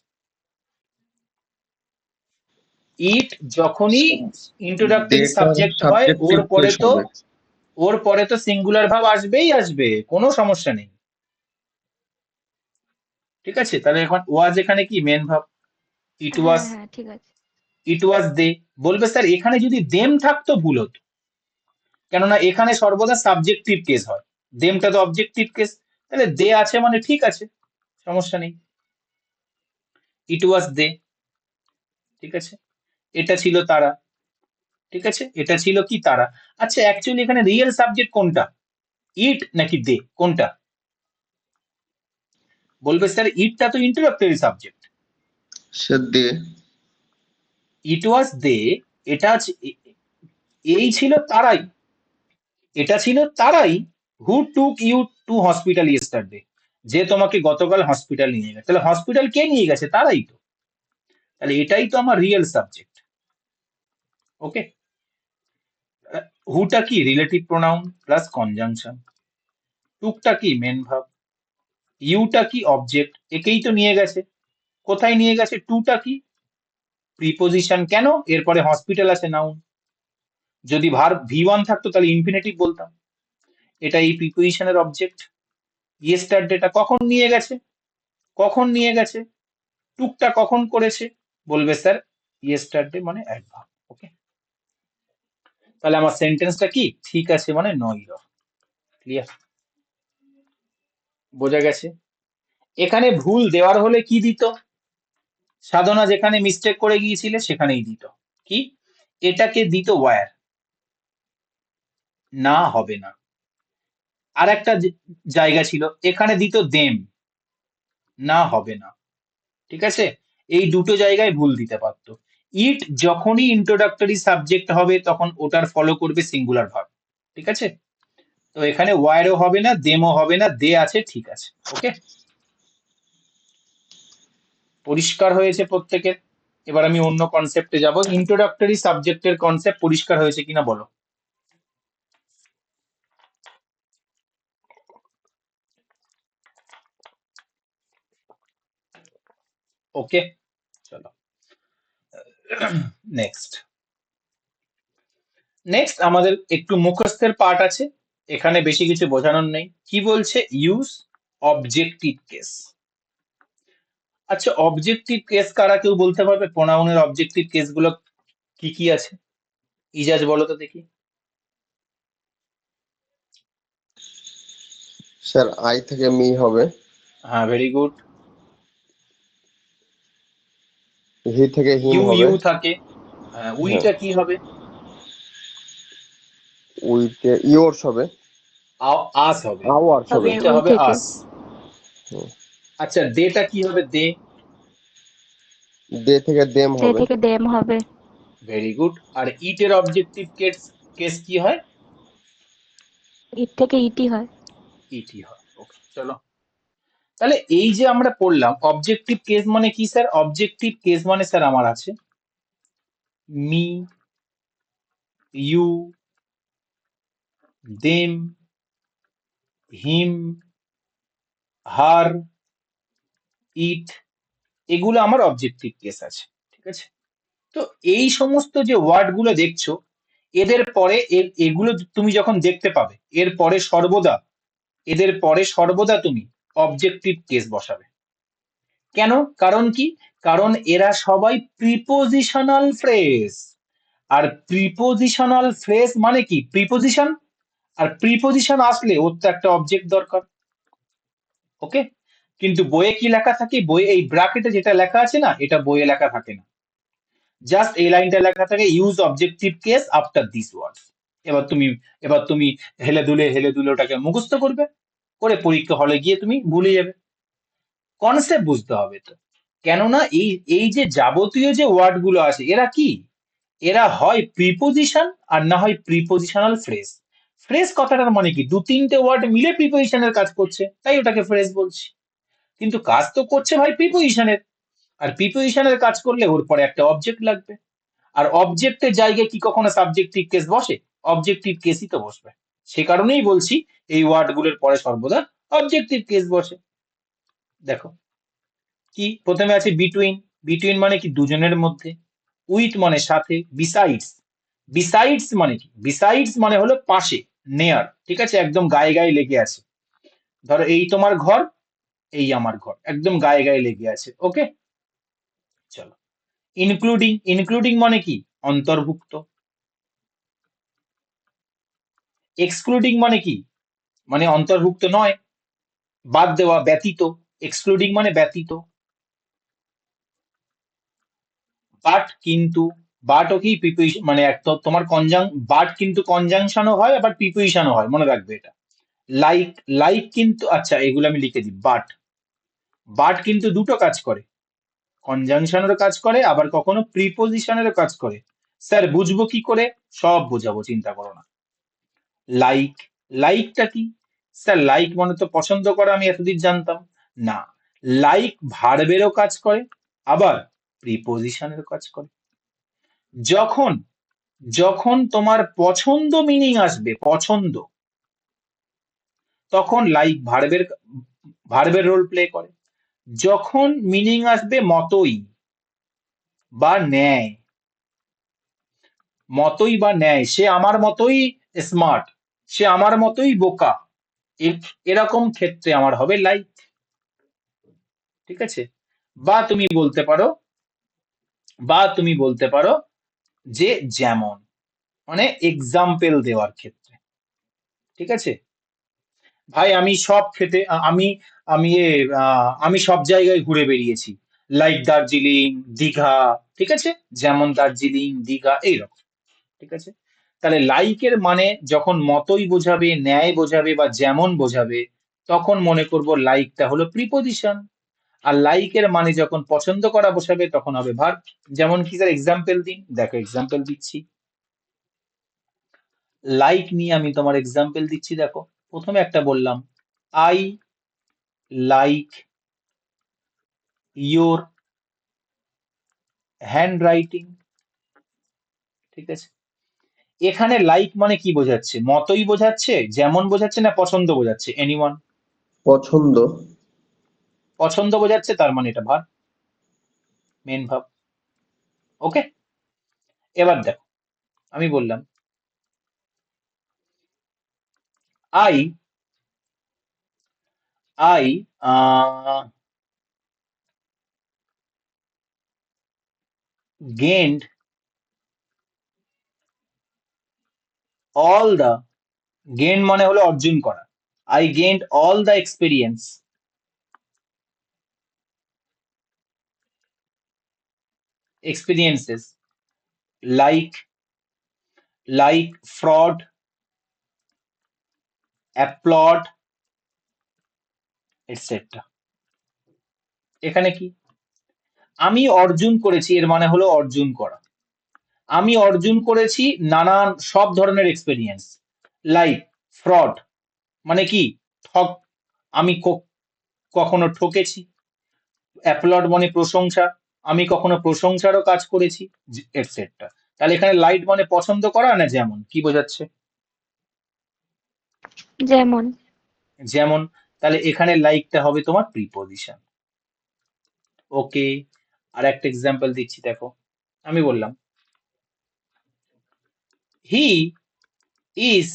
ইট যখনই ইন্ট্রোডাক্টরি ডেটা সাবজেক্ট হয়, সাবজেক্টিভ কেস হবে। ওর পরে তো সিঙ্গুলার ভাব আসবেই আসবে, কোনো সমস্যা নেই। ঠিক আছে, তাহলে এখন ওয়াজ এখানে কি মেন ভাব। ইট হ্যাঁ ওয়াজ, হ্যাঁ, ঠিক আছে। দে। বলবে স্যার এখানে যদি দেম থাকতো ভুল হতো, কেননা এখানে সর্বদা সাবজেক্টিভ কেস হয়, দেমটা তো অবজেক্টিভ কেস। তাহলে দে আছে মানে ঠিক আছে, সমস্যা নেই। ইট ওয়াজ দে, ঠিক আছে। এটা ছিল তারা, ঠিক আছে, এটা ছিল কি তারা। আচ্ছা, অ্যাকচুয়ালি এখানে রিয়েল সাবজেক্ট কোনটা? ইট নাকি দে, কোনটা? বলবে স্যার ইটটা তো ইন্ট্রোডাক্টরি সাবজেক্ট। সে দে। ইট ওয়াজ দে, এটা এই ছিল তারাই, এটা ছিল তারাই। হু টুক ইউ টু হসপিটাল ইয়েস্টারডে, যে তোমাকে গতকাল হসপিটাল নিয়ে গেছে। তাহলে হসপিটাল কে নিয়ে গেছে? তারাই তো। তাহলে এটাই তো আমার রিয়েল সাবজেক্ট। ওকে, হুটা কি? Relative pronoun plus conjunction. টুকটা কি? Main verb. ইউটা কি? অবজেক্ট, একেই তো নিয়ে গেছে। কোথায় নিয়ে গেছে? টুটা কি? প্রিপোজিশন। কেন? এরপরে হসপিটাল আছে, নাউন। যদি ভার্ব V1 থাকতো তাহলে ইনফিনিটিভ বলতাম। এটা এই প্রিপোজিশনের অবজেক্ট। ইয়েস্টারডেটা কখন নিয়ে গেছে? টুকটা কখন করেছে? বলবে স্যার ইয়েস্টারডে মানে অ্যাডভার্ব। ওকে, তাহলে আমার সেন্টেন্সটা কি? ঠিক আছে মানে নয়। ক্লিয়ার? বোঝা গেছে? এখানে ভুল দেওয়ার হলে কি দিত? সাধনা যেখানে মিস্টেক করে গিয়েছিলে সেখানেই দিত কি? এটাকে দিত ওয়্যার, না হবে না। আর একটা জায়গা ছিল, এখানে দিত দেম, না হবে না। ঠিক আছে, এই দুটো জায়গায় ভুল দিতে পারতো। ইট যখনই ইন্ট্রোডাক্টরি সাবজেক্ট হবে তখন ওটার ফলো করবে সিঙ্গুলার ভার্ব। ঠিক আছে, তো এখানে ওয়ারও হবে না, দেমও হবে না, দে আছে, ঠিক আছে। ওকে, পরিষ্কার হয়েছে প্রত্যেকের? এবার আমি অন্য কনসেপ্টে যাব। ইন্ট্রোডাক্টরি সাবজেক্টের কনসেপ্ট পরিষ্কার হয়েছে কিনা বলো। ওকে, চলো নেক্সট। নেক্সট আমাদের একটু মুখস্থের পার্ট আছে, এখানে বেশি কিছু বোঝানোর নেই। কি বলছে? Use objective case. আচ্ছা, অবজেক্টিভ কেস কারা কেউ বলতে পারবে? প্রোনাউনের অবজেক্টিভ কেস গুলো কি কি আছে? ইজাজ বলো তো দেখি। স্যার আই থেকে মি হবে, হ্যাঁ, ভেরি গুড। হি থেকে হিম ইউ হবে। ইউ থাকে। হ্যাঁ, হ্যাঁ, উইটা কি হবে? উইতে ইয়োর্স হবে, আস হবে। আওয়ার্স হবে। হবে উইটা উই হবে থেকে। আস। হুম। আচ্ছা, দেটা কি হবে? দে। দে থেকে দেম দে হবে। থেকে দেম হবে। Very good. আর ইটের অবজেক্টিভ কেস কেস কি হয়? ইট থেকে ইটি হয়। ইটি হয়। ওকে, চলো। তাহলে এই যে আমরা পড়লাম অবজেক্টিভ কেস মানে কি স্যার? অবজেক্টিভ কেস মানে স্যার আমার আছে মি, ইউ, দেম, হিম, হার, ইট, এগুলো আমার অবজেক্টিভ কেস আছে। ঠিক আছে? তো এই সমস্ত যে ওয়ার্ড গুলো দেখছো, এদের পরে এগুলো তুমি যখন দেখতে পাবে, এর পরে সর্বদা, এদের পরে সর্বদা তুমি অবজেক্টিভ কেস বসাবে। কেন? কারণ কি? কারণ এরা সবাই প্রিপোজিশনাল ফ্রেজ। আর প্রিপোজিশনাল ফ্রেজ মানে কি? প্রিপোজিশন। আর প্রিপোজিশন আসলে ওর তো একটা অবজেক্ট দরকার। ওকে, কিন্তু বইয়ে কি লেখা থাকে? বইয়ে এই ব্র্যাকেটে যেটা লেখা আছে না, এটা বইয়ে লেখা থাকে না। জাস্ট এই লাইনটা লেখা থাকে use objective case after this word. এবার তুমি এবার তুমি হেলে দুলে ওটাকে মুখস্থ করবে, করে পরীক্ষা হলে গিয়ে তুমি ভুলে যাবে। কনসেপ্ট বুঝতে হবে তো। কেননা এই এই যে যাবতীয় যে ওয়ার্ড গুলো আছে, এরা কি? এরা হয় প্রিপোজিশন আর না হয় প্রিপোজিশনাল ফ্রেজ। ফ্রেজ কথাটার মানে কি? দু তিনটে ওয়ার্ড মিলে প্রিপোজিশনের কাজ করছে, তাই ওটাকে ফ্রেজ বলছি। কিন্তু কাজ তো করছে ভাই প্রিপোজিশনের। আর প্রিপোজিশনের কাজ করলে ওর পরে একটা অবজেক্ট লাগবে। আর অবজেক্টের জায়গায় কি কখনো সাবজেক্টিভ কেস বসে? অবজেক্টিভ কেসই তো বসবে। সে কারণেই বলছি এই ওয়ার্ড গুলোর পরে সর্বদা অবজেক্টিভ কেস বসে। দেখো কি প্রথমে আছে বিটুইন। বিটুইন মানে কি? দুজনের মধ্যে। উইথ মানে সাথে। বিসাইডস। বিসাইডস মানে কি? বিসাইডস মানে হলো পাশে, নেয়ার। ঠিক আছে, একদম গায়ে গায়ে লেগে আছে। ধরো এই তোমার ঘর, এই আমার ঘর, একদম গায়ে গায়ে লেগে আছে। ওকে, চলো। ইনক্লুডিং। ইনক্লুডিং মানে কি? অন্তর্ভুক্ত। এক্সক্লুডিং মানে কি? মানে অন্তর্ভুক্ত নয়, বাদ দেওয়া, ব্যতীত। এক্সক্লুডিং মানে ব্যতীত। বাট কিন্তু। বাটও কি প্রিপোজিশন, মানে একটা তোমার বাট কিন্তু কনজাংশনও হয়, আবার প্রিপোজিশনও হয়, মনে রাখবে এটা। লাইক। লাইক কিন্তু, আচ্ছা এগুলো আমি লিখে দিই। বাট। বাট কিন্তু দুটো কাজ করে, কনজাংশনেরও কাজ করে, আবার কখনো প্রিপোজিশনেরও কাজ করে। স্যার বুঝবো কি করে? সব বোঝাবো, চিন্তা করো না। লাইক। লাইকটা কি? স্যার লাইক মানে তো পছন্দ করা, আমি এতদিন জানতাম। না, লাইক ভার্বেরও কাজ করে, আবার প্রিপোজিশনের কাজ করে। যখন যখন তোমার পছন্দ মিনিং আসবে, পছন্দ, তখন লাইক ভার্বের রোল প্লে করে। যখন মিনিং আসবে মতোই বা ন্যায়, মতোই বা ন্যায়, সে আমার মতোই স্মার্ট, সে আমার মতোই বোকা, এরকম ক্ষেত্রে আমার হবে লাইক। ঠিক আছে? বা তুমি বলতে পারো, বা তুমি বলতে পারো যে যেমন, মানে এক্সাম্পল দেওয়ার ক্ষেত্রে। ঠিক আছে? ভাই আমি সব খেতে আমি আমি আমি সব জায়গায় ঘুরে বেরিয়েছি, লাইক দার্জিলিং, দীঘা। ঠিক আছে? যেমন দার্জিলিং, দীঘা, এইরকম। ঠিক আছে? তাহলে লাইকের মানে যখন মতই বোঝাবে, ন্যায় বোঝাবে বা যেমন বোঝাবে, তখন মনে করব লাইকটা হলো প্রিপোজিশন। আর লাইকের মানে যখন পছন্দ করা বোঝাবে, তখন হবে ভার্ব। যেমন কি স্যার? এক্সাম্পল দিন। দেখো এক্সাম্পল দিচ্ছি। লাইক নিয়ে আমি তোমার এক্সাম্পল দিচ্ছি, দেখো প্রথমে একটা বললাম, I like your hand writing. ঠিক আছে, এখানে লাইক মানে কি বোঝাচ্ছে? মতই বোঝাচ্ছে, যেমন বোঝাচ্ছে, না পছন্দ বোঝাচ্ছে? এনিওয়ান? পছন্দ। পছন্দ বোঝাচ্ছে, তার মানে এটা ভার্ব, মেন ভার্ব। ওকে, এবার দেখো আমি বললাম I I gained all the, gain মানে হলো অর্জন করা, I gained all the experiences like fraud, applaud, etc. এখানে কি আমি অর্জন করেছি, এর মানে হলো অর্জন করা। আমি অর্জন করেছি নানান সব ধরনের এক্সপেরিয়েন্স, লাইক ফ্রড মানে কি ঠক, আমি কখনো ঠকেছি। অ্যাপ্লড মানে প্রশংসা, আমি কখনো প্রশংসারও কাজ করেছি, এটসেট্রা। তাহলে এখানে লাইট মানে পছন্দ করা, না যেমন কি বোঝাচ্ছে? যেমন। যেমন। তাহলে এখানে লাইকটা হবে তোমার প্রিপোজিশন। ওকে, আর একটা এক্সাম্পল দিচ্ছি, দেখো আমি বললাম he is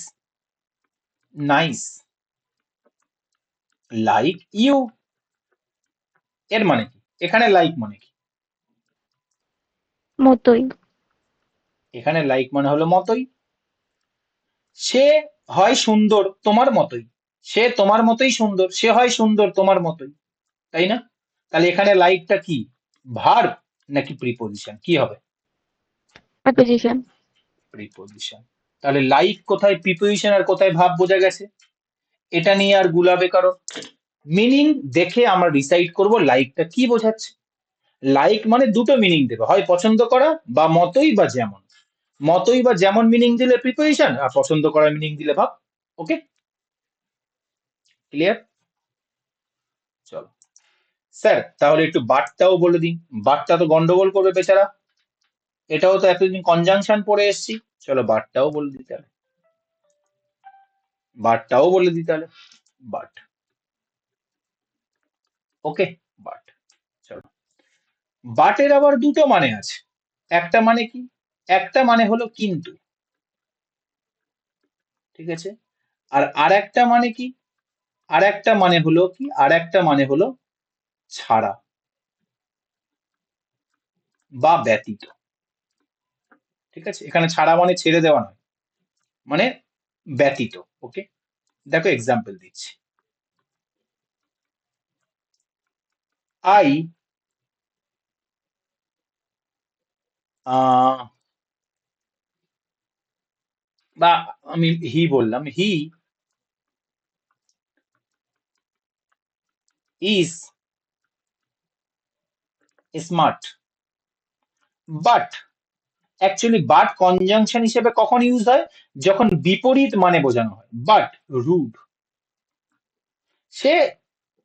nice like you. এর মানে কি? এখানে লাইক মানে কি? মতোই। এখানে লাইক মানে হলো মতোই। সে হয় সুন্দর তোমার মতোই, সে তোমার মতোই সুন্দর, সে হয় সুন্দর তোমার মতোই, তাই না? তাহলে এখানে লাইকটা কি, ভার্ব নাকি প্রিপোজিশন? কি হবে? প্রিপোজিশন। প্রিপোজিশন। তাহলে লাইক কোথায় প্রিপোজিশন আর কোথায় ভাব বোঝা গেছে। এটা নিয়ে আর গুলাবে কারো, মিনিং দেখে আমরা ডিসাইড করব লাইকটা কি বোঝাচ্ছে। লাইক মানে দুটো মিনিং দেবে, হয় পছন্দ করা বা মতোই বা যেমন। মতোই বা যেমন মিনিং দিলে প্রিপোজিশন, আর পছন্দ করা মিনিং দিলে ভাব। ওকে, ক্লিয়ার? চলো স্যার, তাহলে একটু বাটটাও বলে দিন। বাটটা তো গন্ডগোল করবে বেচারা, এটাও তো এতদিন কনজাংশন পড়ে এসেছি। চলো বাটটাও বলে দিই তাহলে, বাটটাও বলে দিই তাহলে, বাট। Okay, but. চলো, বাটের আবার দুটো মানে আছে। একটা মানে কি, একটা মানে হলো কিন্তু, ঠিক আছে। আর আরেকটা মানে কি, আরেকটা মানে হলো কি, আরেকটা মানে হলো ছাড়া বা ব্যতীত। ঠিক আছে, এখানে ছাড়া মানে ছেড়ে দেওয়া নয়, মানে ব্যতীত। ওকে, দেখো এক্সাম্পল দিচ্ছি। আই বা আমি হি বললাম, he is smart, but actually but conjunction হিসেবে কখন ইউজ হয়? যখন বিপরীত মানে বোঝানো হয়। বাট রুড, সে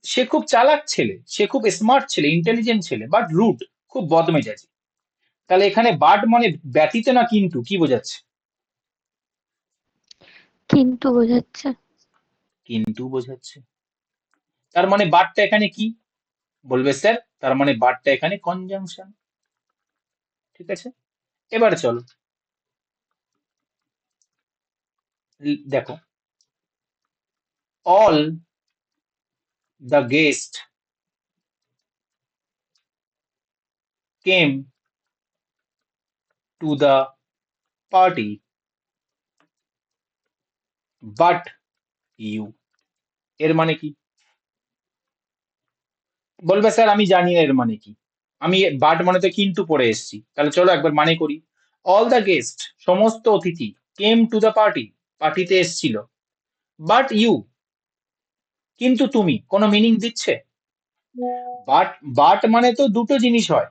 সে খুব চালাক ছেলে, সে খুব স্মার্ট ছেলে, ইন্টেলিজেন্ট ছেলে, বাট রুড, খুব বদমেজাজি। তাহলে এখানে বাট মানে ব্যতীত না কিন্তু, কি বোঝাচ্ছে? কিন্তু বোঝাচ্ছে। কিন্তু বোঝাচ্ছে। তার মানে বাটটা এখানে কি বলবে স্যার? তার মানে বাটটা এখানে কনজাংশন। ঠিক আছে, এবারে চলো দেখো, all the guest came to the party but you. এর মানে কি? বলবে স্যার আমি জানি না এর মানে কি, আমি বাট মানে তো কিন্তু পড়ে এসেছি। তাহলে চলো একবার মানে করি। অল দ্য গেস্ট, সমস্ত অতিথি, কেম টু দ্য পার্টি, পার্টিতে এসেছিল, বাট ইউ, কিন্তু তুমি। কোনো মিনিং দিচ্ছে? বাট বাট মানে তো দুটো জিনিস হয়,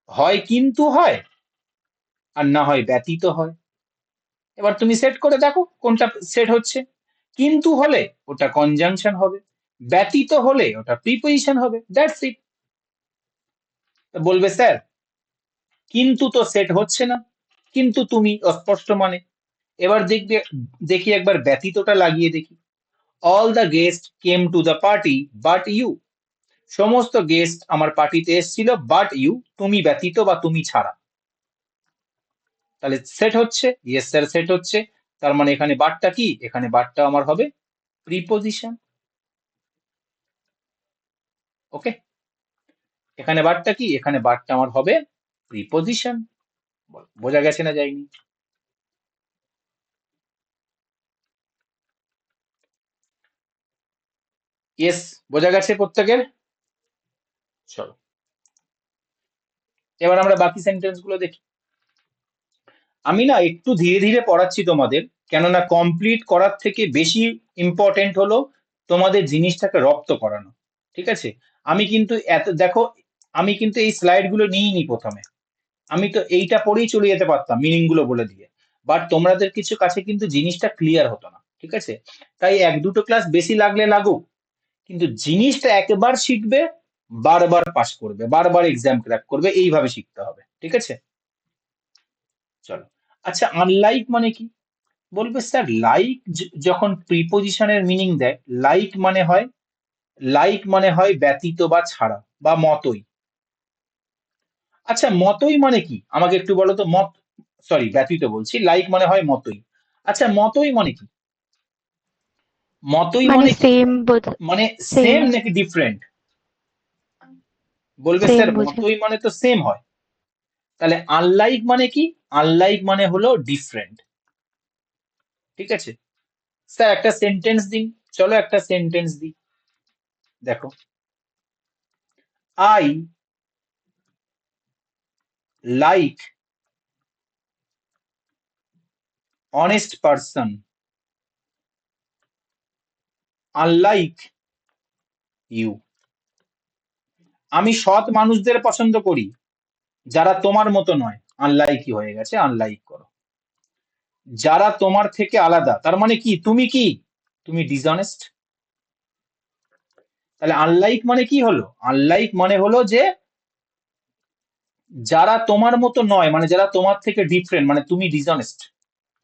হয় কিন্তু হয়, আর না হয় ব্যতীত হয়। এবার তুমি সেট করে দেখো কোনটা সেট হচ্ছে। কিন্তু হলে ওটা কনজাংশন হবে, ব্যতীত হলে ওটা প্রিপোজিশন হবে, দ্যাটস ইট। বলবে স্যার কিন্তু তো সেট হচ্ছে না, কিন্তু তুমি অস্পষ্ট মানে। এবার দেখবে, দেখি একবার ব্যতীতটা লাগিয়ে দেখি। All the guest came to the party but you. সমস্ত গেস্ট আমার পার্টিতে এসেছিল বাট ইউ, তুমি ব্যতীত বা তুমি ছাড়া। তাহলে সেট হচ্ছে, ইয়েস স্যার সেট হচ্ছে। তার মানে এখানে বাটটা কি, এখানে বাটটা আমার হবে প্রিপোজিশন। ওকে, এখানে বাটটা কি, এখানে বাটটা আমার হবে প্রিপোজিশন। বোঝা গেছে না যায়নি? ইয়েস, বোঝা গেছে প্রত্যেকের? চলো এবার আমরা বাকি সেন্টেন্স গুলো দেখি। আমি না একটু ধীরে ধীরে পড়াচ্ছি তোমাদের, কেননা কমপ্লিট করার থেকে বেশি ইম্পর্টেন্ট হলো তোমাদের জিনিসটাকে রপ্ত করানো। ঠিক আছে, আমি কিন্তু এত দেখো, আমি কিন্তু এই স্লাইড গুলো নিইনি প্রথমে, আমি তো এইটা পড়েই চলে যেতে পারতাম মিনিং গুলো বলে দিয়ে, বাট তোমাদের কিছু কাছে কিন্তু জিনিসটা ক্লিয়ার হতো না। ঠিক আছে, তাই এক দুটো ক্লাস বেশি লাগলে লাগুক, কিন্তু জিনিসটা একবার শিখবে, বারবার পাস করবে, বারবার এক্সাম ক্র্যাক করবে, এইভাবে শিখতে হবে। ঠিক আছে, চলো। আচ্ছা, আনলাইক মানে কি? বলবে স্যার লাইক যখন প্রিপোজিশনের মিনিং দেয়, লাইক মানে হয় ব্যতীত বা ছাড়া বা মতই। আচ্ছা মতই মানে কি আমাকে একটু বলো তো, মত, সরি ব্যতীত বলছি, লাইক মানে হয় মতই। আচ্ছা মতই মানে কি? মতই মানে মানে কি? সেম মানে সেম সেম নাকি ডিফারেন্ট? বলবে সেম স্যার বোঝায়। মতই মানে তো সেম হয়। তাহলে আনলাইক মানে কি? আনলাইক মানে হলো ডিফারেন্ট। ঠিক আছে স্যার, একটা সেন্টেন্স দিন। চলো একটা সেন্টেন্স দিই, দেখো। I like honest person unlike you. আমি সৎ মানুষদের পছন্দ করি, যারা তোমার মতো নয়। আনলাইকই হয়ে গেছে, আনলাইক করো। যারা তোমার থেকে আলাদা, তার মানে কি তুমি ডিসঅনেস্ট। তাহলে আনলাইক মানে কি হলো? আনলাইক মানে হলো যে যারা তোমার মতো নয়, মানে যারা তোমার থেকে ডিফারেন্ট, মানে তুমি ডিসঅনেস্ট।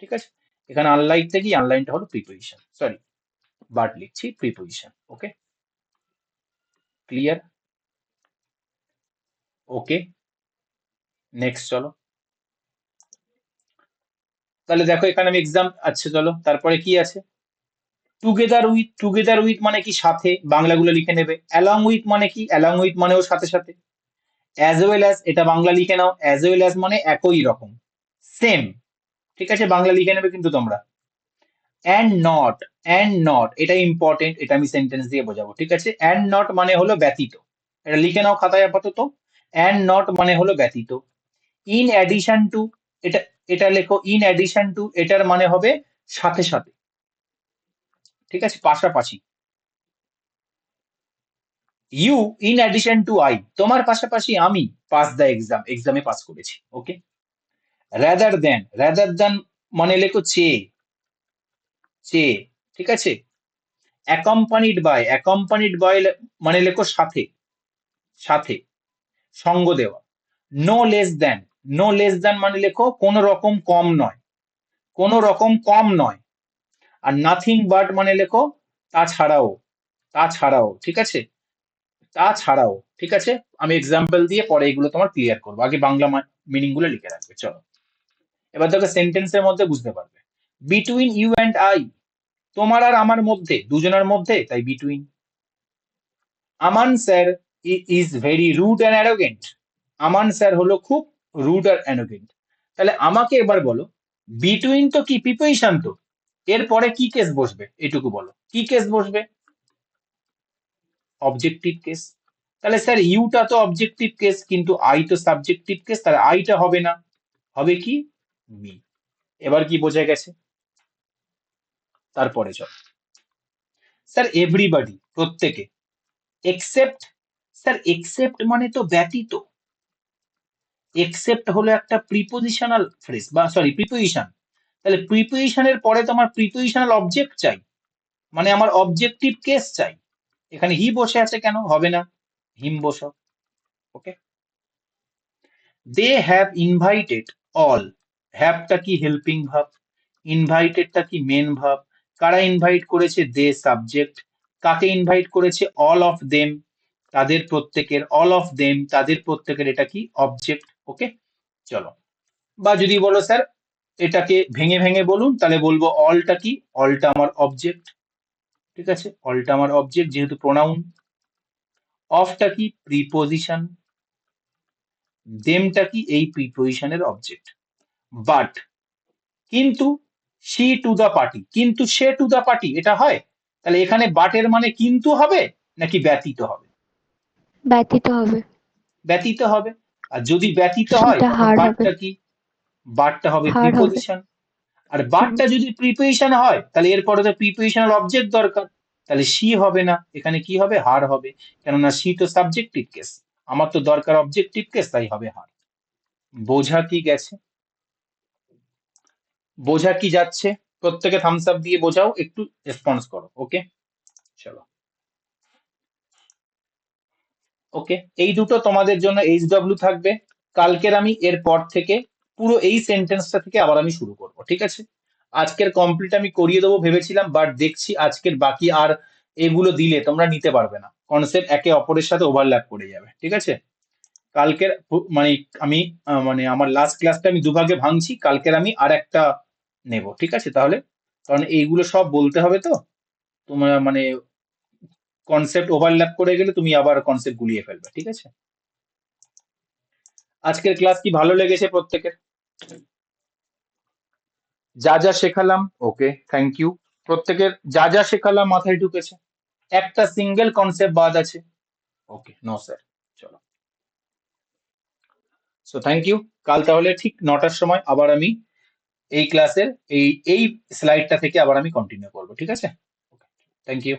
ঠিক আছে, এখানে আনলাইক থেকে আনলাইনটা হলো প্রিপোজিশন, সরি বাট লিখছি প্রিপোজিশন। ওকে, ক্লিয়ার? ওকে, নেক্সট চলো। তাহলে দেখো এখানে আমি এক্সাম, আচ্ছা চলো তারপরে কি আছে। টুগেদার উইথ মানে কি সাথে, বাংলাগুলো লিখে নেবে। অ্যালং উইথ মানে কি? অ্যালং উইথ মানেও সাথে সাথে। অ্যাজ ওয়েল অ্যাজ, এটা বাংলা লিখে নাও, অ্যাজ ওয়েল অ্যাজ মানে একই রকম, সেম। ঠিক আছে, বাংলা লিখে নেবে কিন্তু তোমরা। অ্যান্ড নট এটা ইম্পর্টেন্ট, এটা আমি সেন্টেন্স দিয়ে বোঝাবো। ঠিক আছে, অ্যান্ড নট মানে হলো ব্যতীত, এটা লিখে নাও খাতায় আপাতত। অ্যান্ড নট মানে হলো ব্যতীত। ইন অ্যাডিশন টু, এটা এটা লেখো, ইন অ্যাডিশন টু এটার মানে হবে সাথে সাথে। ঠিক আছে, পাশাপাশি। You in addition to I, তোমার পাশাপাশি আমি পাস দ্য এক্সাম, এক্সামে পাস করেছি। ওকে, রাদার দেন মানে লেখো চেয়ে, চেয়ে। ঠিক আছে, অ্যাকম্পানিড বাই মানে লেখো সাথে, সাথে, সঙ্গ দেওয়া। নো লেস দেন মানে লেখো কোন রকম কম নয়, কোন রকম কম নয়। আর নাথিং বাট মানে লেখো তাছাড়াও, তাছাড়াও। ঠিক আছে, তাছাড়াও। ঠিক আছে, আমি এক্সাম্পল দিয়ে পরে এগুলো তোমার ক্লিয়ার করবো, আগে বাংলা মিনিং গুলো লিখে রাখবে। চলো এবার দেখো সেন্টেন্সের মধ্যে বুঝতে পারবে। বিটুইন ইউ অ্যান্ড আই, তোমার আর আমার মধ্যে, দুজনের মধ্যে, তাই between. Aman sir is very rude and arrogant, Aman sir হলো খুব রুড আর অ্যারোগেন্ট। তাহলে আমাকে এবার বলো, বিটুইন তো কি প্রিপোজিশন, তো এরপরে কি কেস বসবে এটুকু বলো, কি কেস বসবে? Objective case. তাহলে স্যার ইউটা তো অবজেক্টিভ কেস, কিন্তু আই তো সাবজেক্টিভ কেস, তাহলে আইটা হবে না, হবে কি মি। এবার কি বোঝা গেছে? তারপরে চল। স্যার এভরিবডি প্রত্যেকে, এক্সেপ্ট, স্যার এক্সেপ্ট মানে তো ব্যতীত, এক্সেপ্ট হলো একটা প্রিপোজিশনাল ফ্রেজ বা সরি প্রিপোজিশন, তাহলে প্রিপোজিশনের পরে তো আমার প্রিপোজিশনাল অবজেক্ট চাই, মানে আমার অবজেক্টিভ কেস চাই। এখানে হি বসে আছে কেন? হবে না, হিম বসাও। ওকে, দে হ্যাভ ইনভাইটেড অল। হ্যাভটা কি? Helping verb. ইনভাইটেডটা কি? Main verb. কারা ইনভাইট করেছে? They subject. কাকে ইনভাইট করেছে? অল অফ দেম, তাদের প্রত্যেকের। অল অফ দেম তাদের প্রত্যেকের, এটা কি? অবজেক্ট। ওকে, চলো। বা যদি বলো স্যার এটাকে ভেঙে ভেঙে বলুন, তাহলে বলবো অলটা কি? অলটা আমার অবজেক্ট, ঠিক আছে, অলটা আমার অবজেক্ট যেহেতু প্রোনাউন। অফটা কি? প্রিপোজিশন। দেমটা কি? এই প্রিপোজিশনের অবজেক্ট। বাট, কিন্তু, সি টু দা পার্টি, কিন্তু সে টু দা পার্টি, এটা হয়? তাহলে এখানে বাটের মানে কিন্তু হবে নাকি ব্যতীত হবে? ব্যতীত হবে। ব্যতীত হবে। আর যদি ব্যতীত হয় সেটা তখন হার হবে। বাটটা কি? বাটটা হবে হার হবে। প্রিপোজিশন। আর হুম। বাটটা যদি প্রিপোজিশন হয় তাহলে এরপরে তো প্রিপোজিশনাল অবজেক্ট দরকার, তাহলে সি হবে না, এখানে কি হবে? হার হবে। কেননা সি তো সাবজেক্টিভ কেস, আমার তো দরকার অবজেক্টিভ কেস, তাই হবে হার। বোঝা কি গেছে? বোঝা কি যাচ্ছে? প্রত্যেকে থামস আপ দিয়ে বোঝাও, একটু রেসপন্স করো। ওকে, চলো। ওকে, এই দুটো তোমাদের জন্য এইচডব্লিউ থাকবে। কালকের আমি এর পর থেকে পুরো এই সেন্টেন্সটা থেকে আবার আমি শুরু করব, ঠিক আছে? আজকের কমপ্লিট আমি করিয়ে দেবো ভেবেছিলাম, বাট দেখছি আজকের বাকি আর এগুলো দিলে তোমরা নিতে পারবে না, কনসেপ্ট একে অপরের সাথে ওভারল্যাপ করে যাবে, ঠিক আছে? কালকের মানে আমি মানে আমার লাস্ট ক্লাসটা আমি দুভাগে ভাঙছি, কালকের আমি আর একটা নেব, ঠিক আছে? তাহলে কারণ এইগুলো সব বলতে হবে তো, তোমার মানে কনসেপ্ট ওভারল্যাপ করে গেলে তুমি আবার কনসেপ্ট গুলিয়ে ফেলবে, ঠিক আছে? আজকের ক্লাস কি ভালো লেগেছে প্রত্যেকের? যা যা শেখালাম, ওকে, থ্যাংক ইউ। প্রত্যেকের যা যা শেখালাম মাথায় ঢুকেছে? একটা সিঙ্গেল কনসেপ্ট বাদ আছে? ওকে, নো স্যার। চলো, সো থ্যাংক ইউ। কাল তাহলে ঠিক 9টার সময় আবার আমি এই ক্লাসের এই এই স্লাইডটা থেকে আবার আমি কন্টিনিউ করবো, ঠিক আছে? Thank you.